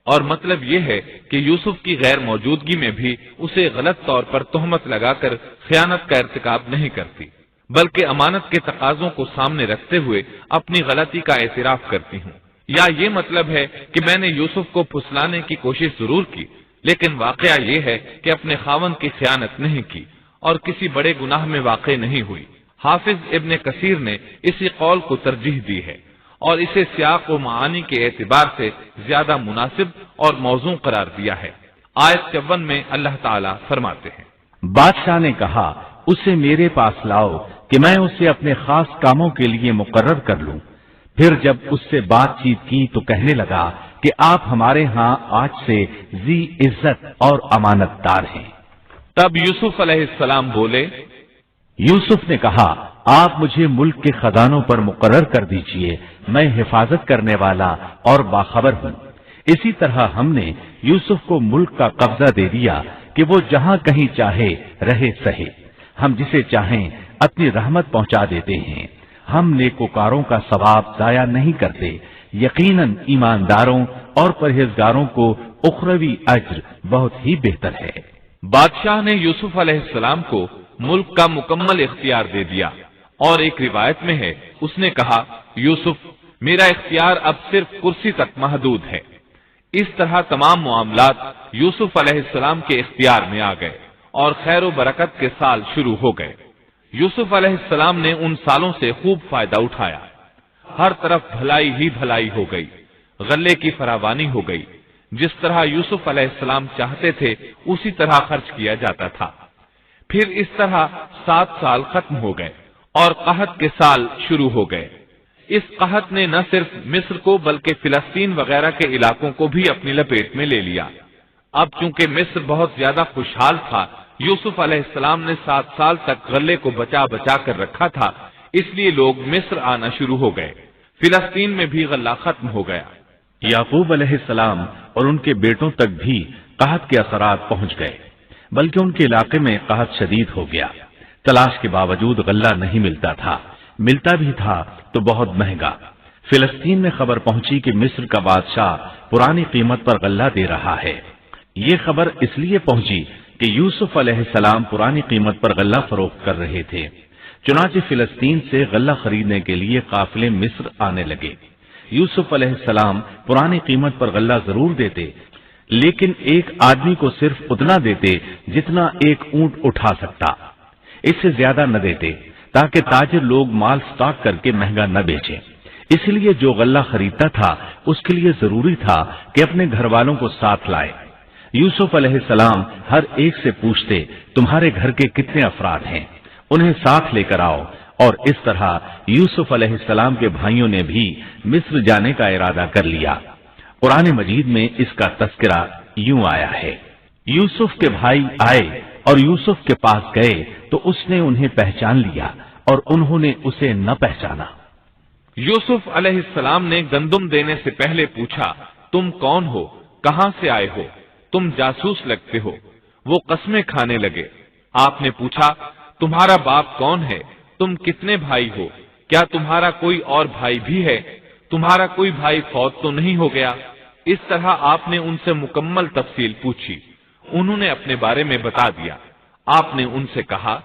اور مطلب یہ ہے کہ یوسف کی غیر موجودگی میں بھی اسے غلط طور پر تہمت لگا کر خیانت کا ارتکاب نہیں کرتی، بلکہ امانت کے تقاضوں کو سامنے رکھتے ہوئے اپنی غلطی کا اعتراف کرتی ہوں۔ یا یہ مطلب ہے کہ میں نے یوسف کو پھسلانے کی کوشش ضرور کی، لیکن واقعہ یہ ہے کہ اپنے خاوند کی خیانت نہیں کی اور کسی بڑے گناہ میں واقع نہیں ہوئی۔ حافظ ابن کثیر نے اسی قول کو ترجیح دی ہے اور اسے سیاق و معانی کے اعتبار سے زیادہ مناسب اور موزوں قرار دیا ہے۔ آیت 54 میں اللہ تعالیٰ فرماتے ہیں، بادشاہ نے کہا، اسے میرے پاس لاؤ کہ میں اسے اپنے خاص کاموں کے لیے مقرر کر لوں۔ پھر جب اس سے بات چیت کی تو کہنے لگا کہ آپ ہمارے ہاں آج سے ذی عزت اور امانت دار ہیں۔ تب یوسف علیہ السلام بولے، یوسف نے کہا، آپ مجھے ملک کے خزانوں پر مقرر کر دیجئے، میں حفاظت کرنے والا اور باخبر ہوں۔ اسی طرح ہم نے یوسف کو ملک کا قبضہ دے دیا کہ وہ جہاں کہیں چاہے رہے سہے۔ ہم جسے چاہیں اپنی رحمت پہنچا دیتے ہیں۔ ہم نیکوکاروں کا ثواب ضائع نہیں کرتے۔ یقیناً ایمانداروں اور پرہیزگاروں کو اخروی اجر بہت ہی بہتر ہے۔ بادشاہ نے یوسف علیہ السلام کو ملک کا مکمل اختیار دے دیا، اور ایک روایت میں ہے اس نے کہا، یوسف میرا اختیار اب صرف کرسی تک محدود ہے۔ اس طرح تمام معاملات یوسف علیہ السلام کے اختیار میں آ گئے اور خیر و برکت کے سال شروع ہو گئے۔ یوسف علیہ السلام نے ان سالوں سے خوب فائدہ اٹھایا۔ ہر طرف بھلائی ہی بھلائی ہو گئی، غلے کی فراوانی ہو گئی۔ جس طرح یوسف علیہ السلام چاہتے تھے اسی طرح خرچ کیا جاتا تھا۔ پھر اس طرح 7 سال ختم ہو گئے اور قحط کے سال شروع ہو گئے۔ اس قحط نے نہ صرف مصر کو بلکہ فلسطین وغیرہ کے علاقوں کو بھی اپنی لپیٹ میں لے لیا۔ اب چونکہ مصر بہت زیادہ خوشحال تھا، یوسف علیہ السلام نے 7 سال تک غلے کو بچا بچا کر رکھا تھا، اس لیے لوگ مصر آنا شروع ہو گئے۔ فلسطین میں بھی غلہ ختم ہو گیا۔ یعقوب علیہ السلام اور ان کے بیٹوں تک بھی قحط کے اثرات پہنچ گئے، بلکہ ان کے علاقے میں قحط شدید ہو گیا۔ تلاش کے باوجود غلہ نہیں ملتا تھا، ملتا بھی تھا تو بہت مہنگا۔ فلسطین میں خبر پہنچی کہ مصر کا بادشاہ پرانی قیمت پر غلہ دے رہا ہے۔ یہ خبر اس لیے پہنچی کہ یوسف علیہ السلام پرانی قیمت پر غلہ فروخت کر رہے تھے۔ چنانچہ فلسطین سے غلہ خریدنے کے لیے قافلے مصر آنے لگے۔ یوسف علیہ السلام پرانی قیمت پر غلہ ضرور دیتے، لیکن ایک آدمی کو صرف اتنا دیتے جتنا ایک اونٹ اٹھا سکتا، اس سے زیادہ نہ دیتے، تاکہ تاجر لوگ مال سٹاک کر کے مہنگا نہ بیچیں۔ اس لیے جو غلہ خریدتا تھا اس کے لیے ضروری تھا کہ اپنے گھر والوں کو ساتھ لائے۔ یوسف علیہ السلام ہر ایک سے پوچھتے، تمہارے گھر کے کتنے افراد ہیں، انہیں ساتھ لے کر آؤ۔ اور اس طرح یوسف علیہ السلام کے بھائیوں نے بھی مصر جانے کا ارادہ کر لیا۔ قرآن مجید میں اس کا تذکرہ یوں آیا ہے، یوسف کے بھائی آئے اور یوسف کے پاس گئے تو اس نے انہیں پہچان لیا اور انہوں نے اسے نہ پہچانا۔ یوسف علیہ السلام نے گندم دینے سے پہلے پوچھا، تم کون ہو، کہاں سے آئے ہو، تم جاسوس لگتے ہو۔ وہ قسمیں کھانے لگے۔ آپ نے پوچھا، تمہارا باپ کون ہے، تم کتنے بھائی ہو، کیا تمہارا کوئی اور بھائی بھی ہے، تمہارا کوئی بھائی فوت تو نہیں ہو گیا؟ اس طرح آپ نے ان سے مکمل تفصیل پوچھی۔ انہوں نے اپنے بارے میں بتا دیا۔ آپ نے ان سے کہا،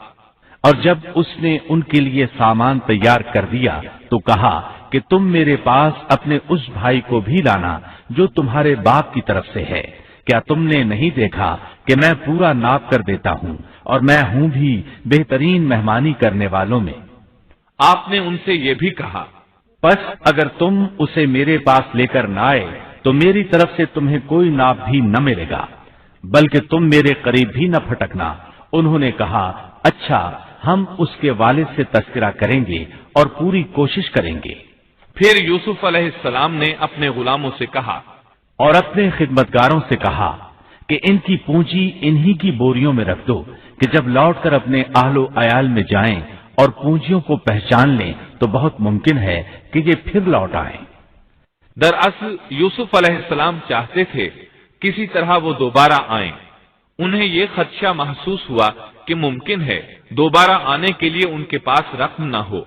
اور جب اس نے ان کے لیے سامان تیار کر دیا تو کہا کہ تم میرے پاس اپنے اس بھائی کو بھی لانا جو تمہارے باپ کی طرف سے ہے۔ کیا تم نے نہیں دیکھا کہ میں پورا ناپ کر دیتا ہوں اور میں ہوں بھی بہترین مہمانی کرنے والوں میں؟ آپ نے ان سے یہ بھی کہا، پس اگر تم اسے میرے پاس لے کر نہ آئے تو میری طرف سے تمہیں کوئی ناپ بھی نہ ملے گا، بلکہ تم میرے قریب بھی نہ پھٹکنا۔ انہوں نے کہا، اچھا، ہم اس کے والد سے تذکرہ کریں گے اور پوری کوشش کریں گے۔ پھر یوسف علیہ السلام نے اپنے غلاموں سے کہا اور اپنے خدمتگاروں سے کہا کہ ان کی پونجی انہی کی بوریوں میں رکھ دو کہ جب لوٹ کر اپنے اہل و عیال میں جائیں اور پونجیوں کو پہچان لیں تو بہت ممکن ہے کہ یہ پھر لوٹ آئیں۔ دراصل یوسف علیہ السلام چاہتے تھے کسی طرح وہ دوبارہ آئیں۔ انہیں یہ خدشہ محسوس ہوا کہ ممکن ہے دوبارہ آنے کے لیے ان کے پاس رقم نہ ہو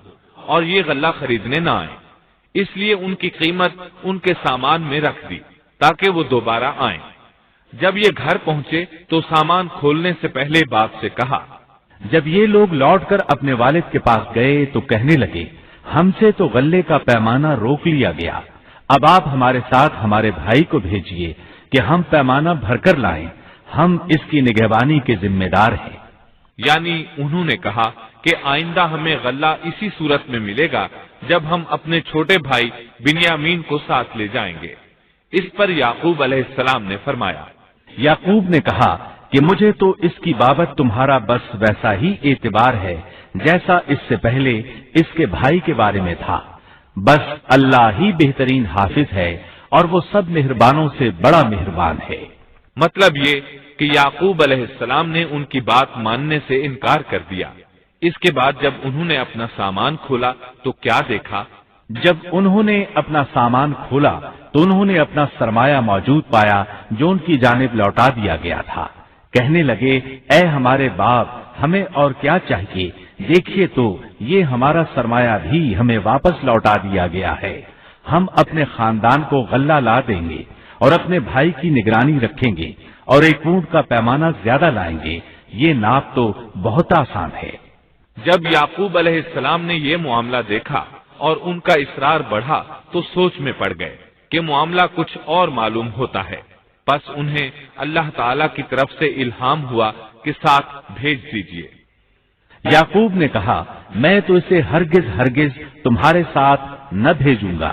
اور یہ غلہ خریدنے نہ آئیں، اس لیے ان کی قیمت ان کے سامان میں رکھ دی تاکہ وہ دوبارہ آئیں۔ جب یہ گھر پہنچے تو سامان کھولنے سے پہلے باپ سے کہا، جب یہ لوگ لوٹ کر اپنے والد کے پاس گئے تو کہنے لگے، ہم سے تو غلے کا پیمانہ روک لیا گیا، اب آپ ہمارے ساتھ ہمارے بھائی کو بھیجیے کہ ہم پیمانہ بھر کر لائیں، ہم اس کی نگہبانی کے ذمہ دار ہیں۔ یعنی انہوں نے کہا کہ آئندہ ہمیں غلہ اسی صورت میں ملے گا جب ہم اپنے چھوٹے بھائی بنیامین کو ساتھ لے جائیں گے۔ اس پر یعقوب علیہ السلام نے فرمایا، یعقوب نے کہا کہ مجھے تو اس کی بابت تمہارا بس ویسا ہی اعتبار ہے جیسا اس سے پہلے اس کے بھائی کے بارے میں تھا، بس اللہ ہی بہترین حافظ ہے اور وہ سب مہربانوں سے بڑا مہربان ہے۔ مطلب یہ کہ یعقوب علیہ السلام نے ان کی بات ماننے سے انکار کر دیا۔ اس کے بعد جب انہوں نے اپنا سامان کھولا تو کیا دیکھا؟ جب انہوں نے اپنا سامان کھولا تو انہوں نے اپنا سرمایہ موجود پایا جو ان کی جانب لوٹا دیا گیا تھا۔ کہنے لگے، اے ہمارے باپ، ہمیں اور کیا چاہیے؟ دیکھیے تو یہ ہمارا سرمایہ بھی ہمیں واپس لوٹا دیا گیا ہے۔ ہم اپنے خاندان کو غلہ لا دیں گے اور اپنے بھائی کی نگرانی رکھیں گے اور ایک اونٹ کا پیمانہ زیادہ لائیں گے، یہ ناپ تو بہت آسان ہے۔ جب یعقوب علیہ السلام نے یہ معاملہ دیکھا اور ان کا اصرار بڑھا تو سوچ میں پڑ گئے کہ معاملہ کچھ اور معلوم ہوتا ہے، پس انہیں اللہ تعالی کی طرف سے الہام ہوا کہ ساتھ بھیج دیجیے۔ یعقوب نے کہا، میں تو اسے ہرگز تمہارے ساتھ نہ بھیجوں گا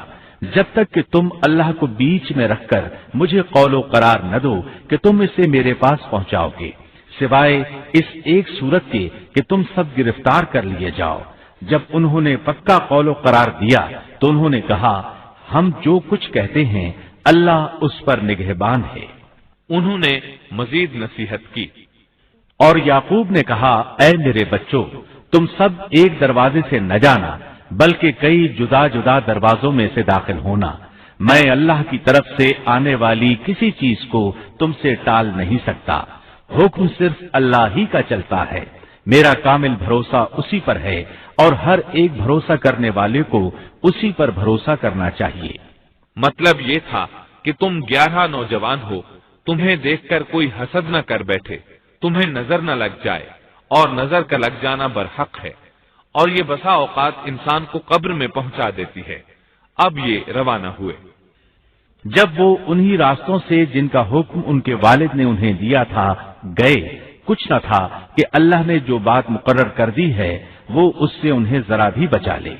جب تک کہ تم اللہ کو بیچ میں رکھ کر مجھے قول و قرار نہ دو کہ تم اسے میرے پاس پہنچاؤ گے، سوائے اس ایک صورت کے کہ تم سب گرفتار کر لیے جاؤ۔ جب انہوں نے پکا قول و قرار دیا تو انہوں نے کہا، ہم جو کچھ کہتے ہیں اللہ اس پر نگہبان ہے۔ انہوں نے مزید نصیحت کی اور یعقوب نے کہا، اے میرے بچوں، تم سب ایک دروازے سے نہ جانا بلکہ کئی جدا جدا دروازوں میں سے داخل ہونا۔ میں اللہ کی طرف سے آنے والی کسی چیز کو تم سے ٹال نہیں سکتا، حکم صرف اللہ ہی کا چلتا ہے۔ میرا کامل بھروسہ اسی پر ہے اور ہر ایک بھروسہ کرنے والے کو اسی پر بھروسہ کرنا چاہیے۔ مطلب یہ تھا کہ تم 11 نوجوان ہو، تمہیں دیکھ کر کوئی حسد نہ کر بیٹھے، تمہیں نظر نہ لگ جائے، اور نظر کا لگ جانا برحق ہے، اور یہ بسا اوقات انسان کو قبر میں پہنچا دیتی ہے۔ اب یہ روانہ ہوئے۔ جب وہ انہی راستوں سے جن کا حکم ان کے والد نے انہیں دیا تھا گئے، کچھ نہ تھا کہ اللہ نے جو بات مقرر کر دی ہے وہ اس سے انہیں ذرا بھی بچا لے،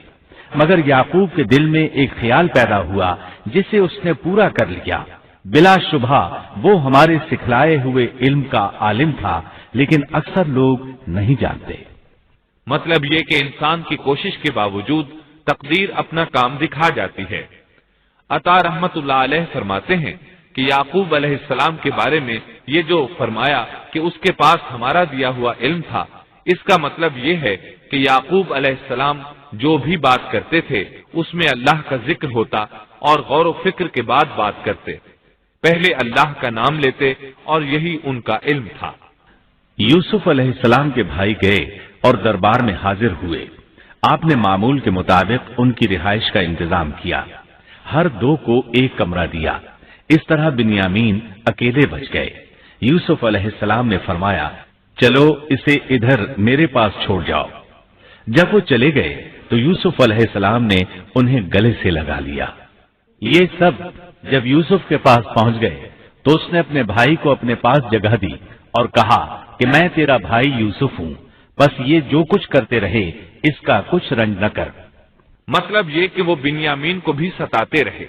مگر یعقوب کے دل میں ایک خیال پیدا ہوا جسے اس نے پورا کر لیا۔ بلا شبہ وہ ہمارے سکھلائے ہوئے علم کا عالم تھا، لیکن اکثر لوگ نہیں جانتے۔ مطلب یہ کہ انسان کی کوشش کے باوجود تقدیر اپنا کام دکھا جاتی ہے۔ عطا رحمت اللہ علیہ فرماتے ہیں کہ یعقوب علیہ السلام کے بارے میں یہ جو فرمایا کہ اس کے پاس ہمارا دیا ہوا علم تھا، اس کا مطلب یہ ہے کہ یعقوب علیہ السلام جو بھی بات کرتے تھے اس میں اللہ کا ذکر ہوتا اور غور و فکر کے بعد بات کرتے، پہلے اللہ کا نام لیتے، اور یہی ان کا علم تھا۔ یوسف علیہ السلام کے بھائی گئے اور دربار میں حاضر ہوئے۔ آپ نے معمول کے مطابق ان کی رہائش کا انتظام کیا، ہر دو کو ایک کمرہ دیا۔ اس طرح بنیامین اکیلے بچ گئے۔ یوسف علیہ السلام نے فرمایا، چلو اسے ادھر میرے پاس چھوڑ جاؤ۔ جب وہ چلے گئے تو یوسف علیہ السلام نے انہیں گلے سے لگا لیا۔ یہ سب جب یوسف کے پاس پہنچ گئے تو اس نے اپنے بھائی کو اپنے پاس جگہ دی اور کہا کہ میں تیرا بھائی یوسف ہوں، بس یہ جو کچھ کرتے رہے اس کا کچھ رنج نہ کر۔ مطلب یہ کہ وہ بنیامین کو بھی ستاتے رہے۔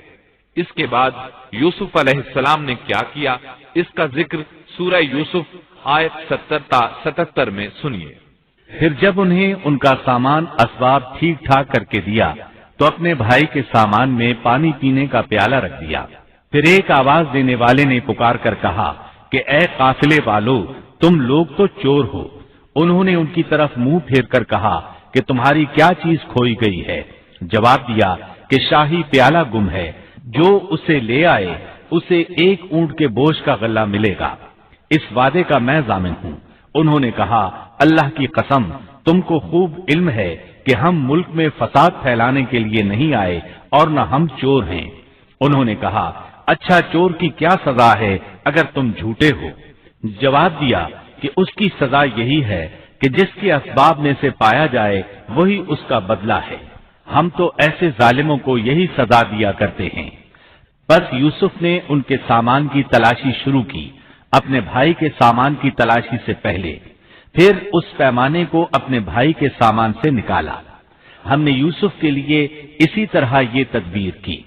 اس کے بعد یوسف علیہ السلام نے کیا کیا، اس کا ذکر سورہ یوسف آیت 70 تا 77 میں سنیے۔ پھر جب انہیں ان کا سامان اسباب ٹھیک ٹھاک کر کے دیا تو اپنے بھائی کے سامان میں پانی پینے کا پیالہ رکھ دیا۔ پھر ایک آواز دینے والے نے پکار کر کہا کہ اے قافلے والو، تم لوگ تو چور ہو۔ انہوں نے ان کی طرف منہ پھیر کر کہا کہ تمہاری کیا چیز کھوئی گئی ہے؟ جواب دیا کہ شاہی پیالہ گم ہے، جو اسے لے آئے اسے ایک اونٹ کے بوجھ کا غلہ ملے گا۔ اس وعدے کا میں ضامن ہوں۔ انہوں نے کہا، اللہ کی قسم، تم کو خوب علم ہے کہ ہم ملک میں فساد پھیلانے کے لیے نہیں آئے اور نہ ہم چور ہیں۔ انہوں نے کہا، اچھا چور کی کیا سزا ہے اگر تم جھوٹے ہو؟ جواب دیا کہ اس کی سزا یہی ہے کہ جس کے اسباب میں سے پایا جائے وہی اس کا بدلہ ہے۔ ہم تو ایسے ظالموں کو یہی سزا دیا کرتے ہیں۔ بس یوسف نے ان کے سامان کی تلاشی شروع کی، اپنے بھائی کے سامان کی تلاشی سے پہلے، پھر اس پیمانے کو اپنے بھائی کے سامان سے نکالا۔ ہم نے یوسف کے لیے اسی طرح یہ تدبیر کی۔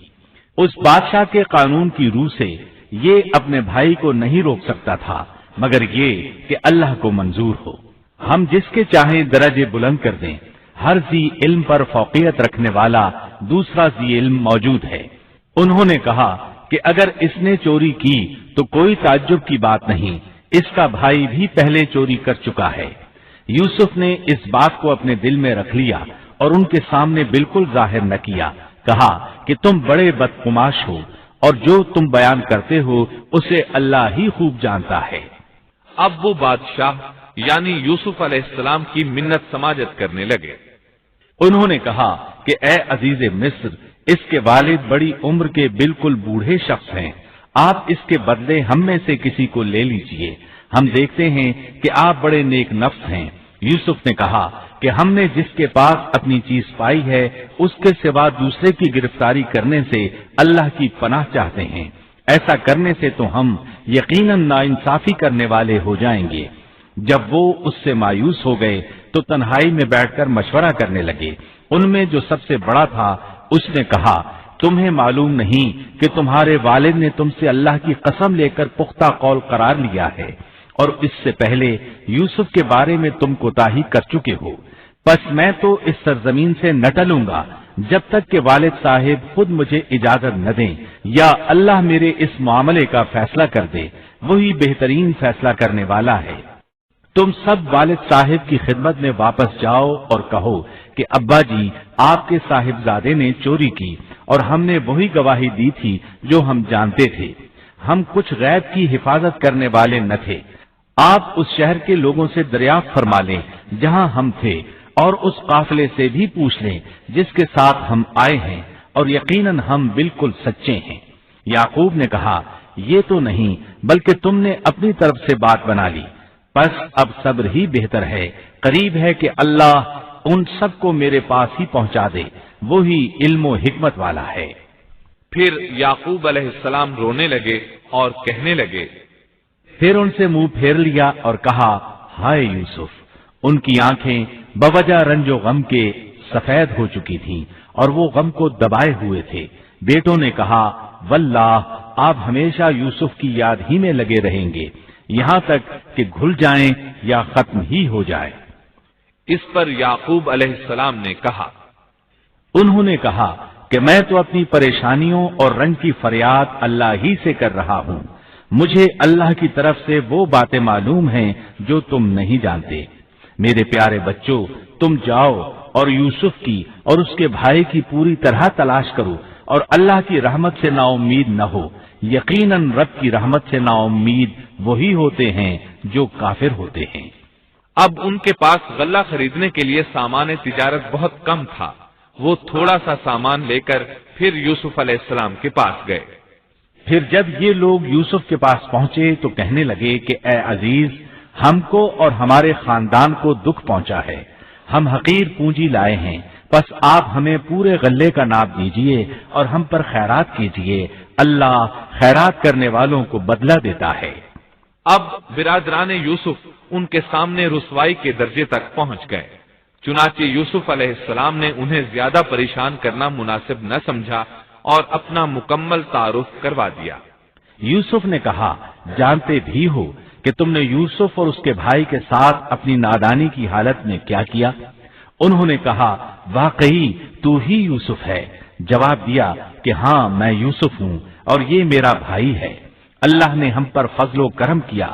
اس بادشاہ کے قانون کی روح سے یہ اپنے بھائی کو نہیں روک سکتا تھا، مگر یہ کہ اللہ کو منظور ہو۔ ہم جس کے چاہیں درجے بلند کر دیں، ہر ذی علم پر فوقیت رکھنے والا دوسرا ذی علم موجود ہے۔ انہوں نے کہا کہ اگر اس نے چوری کی تو کوئی تعجب کی بات نہیں، اس کا بھائی بھی پہلے چوری کر چکا ہے۔ یوسف نے اس بات کو اپنے دل میں رکھ لیا اور ان کے سامنے بالکل ظاہر نہ کیا، کہا کہ تم بڑے بدقماش ہو اور جو تم بیان کرتے ہو اسے اللہ ہی خوب جانتا ہے۔ اب وہ بادشاہ یعنی یوسف علیہ السلام کی منت سماجت کرنے لگے۔ انہوں نے کہا کہ اے عزیز مصر، اس کے والد بڑی عمر کے بالکل بوڑھے شخص ہیں، آپ اس کے بدلے ہم میں سے کسی کو لے لیجئے، ہم دیکھتے ہیں کہ آپ بڑے نیک نفس ہیں۔ یوسف نے کہا کہ ہم نے جس کے پاس اپنی چیز پائی ہے اس کے سوا دوسرے کی گرفتاری کرنے سے اللہ کی پناہ چاہتے ہیں، ایسا کرنے سے تو ہم یقیناً ناانصافی کرنے والے ہو جائیں گے۔ جب وہ اس سے مایوس ہو گئے تو تنہائی میں بیٹھ کر مشورہ کرنے لگے۔ ان میں جو سب سے بڑا تھا اس نے کہا، تمہیں معلوم نہیں کہ تمہارے والد نے تم سے اللہ کی قسم لے کر پختہ قول قرار لیا ہے، اور اس سے پہلے یوسف کے بارے میں تم کوتاہی کر چکے ہو، پس میں تو اس سرزمین سے نہ ٹلوں گا جب تک کہ والد صاحب خود مجھے اجازت نہ دیں یا اللہ میرے اس معاملے کا فیصلہ کر دے، وہی بہترین فیصلہ کرنے والا ہے۔ تم سب والد صاحب کی خدمت میں واپس جاؤ اور کہو کہ ابا جی، آپ کے صاحبزادے نے چوری کی اور ہم نے وہی گواہی دی تھی جو ہم جانتے تھے، ہم کچھ غیب کی حفاظت کرنے والے نہ تھے۔ آپ اس شہر کے لوگوں سے دریافت فرما لیں جہاں ہم تھے، اور اس قافلے سے بھی پوچھ لیں جس کے ساتھ ہم آئے ہیں، اور یقیناً ہم بالکل سچے ہیں۔ یعقوب نے کہا، یہ تو نہیں بلکہ تم نے اپنی طرف سے بات بنا لی، بس اب صبر ہی بہتر ہے، قریب ہے کہ اللہ ان سب کو میرے پاس ہی پہنچا دے، وہی علم و حکمت والا ہے۔ پھر یعقوب علیہ السلام رونے لگے اور کہنے لگے، پھر ان سے منہ پھیر لیا اور کہا، ہائے یوسف! ان کی آنکھیں بوجہ رنج و غم کے سفید ہو چکی تھیں اور وہ غم کو دبائے ہوئے تھے۔ بیٹوں نے کہا، واللہ آپ ہمیشہ یوسف کی یاد ہی میں لگے رہیں گے، یہاں تک کہ گھل جائیں یا ختم ہی ہو جائے۔ اس پر یعقوب علیہ السلام نے کہا، انہوں نے کہا کہ میں تو اپنی پریشانیوں اور رنج کی فریاد اللہ ہی سے کر رہا ہوں، مجھے اللہ کی طرف سے وہ باتیں معلوم ہیں جو تم نہیں جانتے۔ میرے پیارے بچوں، تم جاؤ اور یوسف کی اور اس کے بھائی کی پوری طرح تلاش کرو اور اللہ کی رحمت سے نا امید نہ ہو، یقیناً رب کی رحمت سے نا امید وہی ہوتے ہیں جو کافر ہوتے ہیں۔ اب ان کے پاس غلہ خریدنے کے لیے سامان تجارت بہت کم تھا، وہ تھوڑا سا سامان لے کر پھر یوسف علیہ السلام کے پاس گئے۔ پھر جب یہ لوگ یوسف کے پاس پہنچے تو کہنے لگے کہ اے عزیز، ہم کو اور ہمارے خاندان کو دکھ پہنچا ہے، ہم حقیر پونجی لائے ہیں، بس آپ ہمیں پورے غلے کا ناپ دیجئے اور ہم پر خیرات کیجئے، اللہ خیرات کرنے والوں کو بدلہ دیتا ہے۔ اب برادران یوسف ان کے سامنے رسوائی کے درجے تک پہنچ گئے، چنانچہ یوسف علیہ السلام نے انہیں زیادہ پریشان کرنا مناسب نہ سمجھا اور اپنا مکمل تعارف کروا دیا۔ یوسف نے کہا، جانتے بھی ہو کہ تم نے یوسف اور اس کے بھائی کے ساتھ اپنی نادانی کی حالت میں کیا کیا؟ انہوں نے کہا، واقعی تو ہی یوسف ہے۔ جواب دیا کہ ہاں میں یوسف ہوں اور یہ میرا بھائی ہے، اللہ نے ہم پر فضل و کرم کیا۔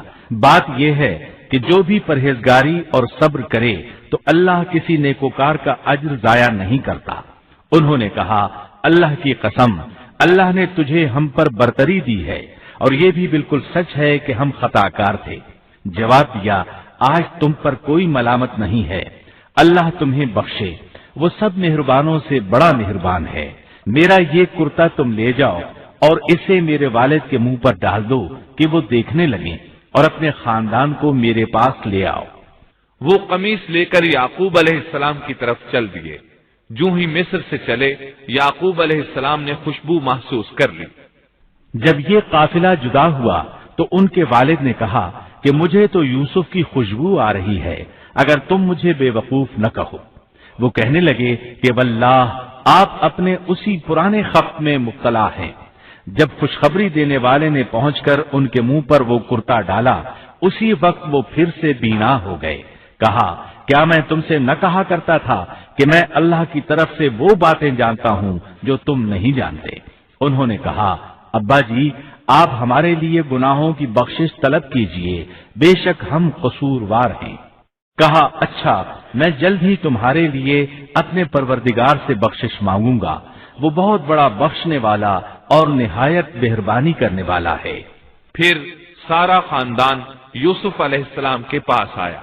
بات یہ ہے کہ جو بھی پرہیزگاری اور صبر کرے تو اللہ کسی نیکوکار کا اجر ضائع نہیں کرتا۔ انہوں نے کہا، اللہ کی قسم، اللہ نے تجھے ہم پر برتری دی ہے اور یہ بھی بالکل سچ ہے کہ ہم خطا کار تھے۔ جواب دیا، آج تم پر کوئی ملامت نہیں ہے، اللہ تمہیں بخشے، وہ سب مہربانوں سے بڑا مہربان ہے۔ میرا یہ کرتا تم لے جاؤ اور اسے میرے والد کے منہ پر ڈال دو کہ وہ دیکھنے لگیں، اور اپنے خاندان کو میرے پاس لے آؤ۔ وہ قمیص لے کر یعقوب علیہ السلام کی طرف چل دیے۔ جو ہی مصر سے چلے، یعقوب علیہ السلام نے خوشبو محسوس کر لی۔ جب یہ قافلہ جدا ہوا تو ان کے والد نے کہا کہ مجھے تو یوسف کی خوشبو آ رہی ہے، اگر تم مجھے بے وقوف نہ کہو۔ وہ کہنے لگے کہ واللہ آپ اپنے اسی پرانے خبت میں مبتلا ہیں۔ جب خوشخبری دینے والے نے پہنچ کر ان کے منہ پر وہ کرتا ڈالا، اسی وقت وہ پھر سے بینا ہو گئے۔ کہا کیا میں تم سے نہ کہا کرتا تھا کہ میں اللہ کی طرف سے وہ باتیں جانتا ہوں جو تم نہیں جانتے؟ انہوں نے کہا ابا جی آپ ہمارے لیے گناہوں کی بخشش طلب کیجئے، بے شک ہم قصوروار ہیں۔ کہا اچھا میں جلد ہی تمہارے لیے اپنے پروردگار سے بخشش مانگوں گا، وہ بہت بڑا بخشنے والا اور نہایت مہربانی کرنے والا ہے۔ پھر سارا خاندان یوسف علیہ السلام کے پاس آیا۔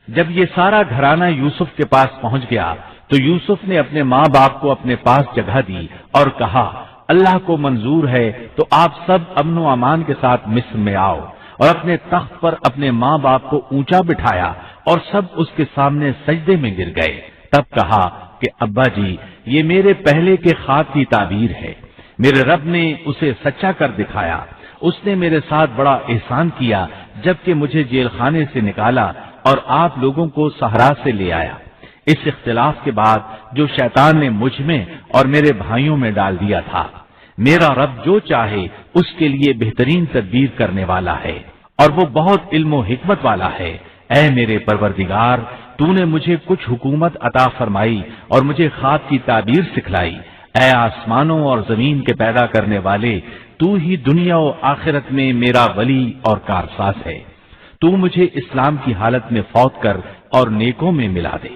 جب یہ سارا گھرانہ یوسف کے پاس پہنچ گیا تو یوسف نے اپنے ماں باپ کو اپنے پاس جگہ دی اور کہا اللہ کو منظور ہے تو آپ سب امن و امان کے ساتھ مصر میں آؤ، اور اپنے تخت پر اپنے ماں باپ کو اونچا بٹھایا اور سب اس کے سامنے سجدے میں گر گئے۔ تب کہا کہ ابا جی یہ میرے پہلے کے خواب کی تعبیر ہے، میرے رب نے اسے سچا کر دکھایا، اس نے میرے ساتھ بڑا احسان کیا جبکہ مجھے جیل خانے سے نکالا اور آپ لوگوں کو صحرا سے لے آیا۔ اس اختلاف کے بعد جو شیطان نے مجھ میں اور میرے بھائیوں میں ڈال دیا تھا، میرا رب جو چاہے اس کے لیے بہترین تدبیر کرنے والا ہے اور وہ بہت علم و حکمت والا ہے۔ اے میرے پروردگار تو نے مجھے کچھ حکومت عطا فرمائی اور مجھے خواب کی تعبیر سکھلائی۔ اے آسمانوں اور زمین کے پیدا کرنے والے تو ہی دنیا و آخرت میں میرا ولی اور کارساز ہے۔ تو مجھے اسلام کی حالت میں فوت کر اور نیکوں میں ملا دے۔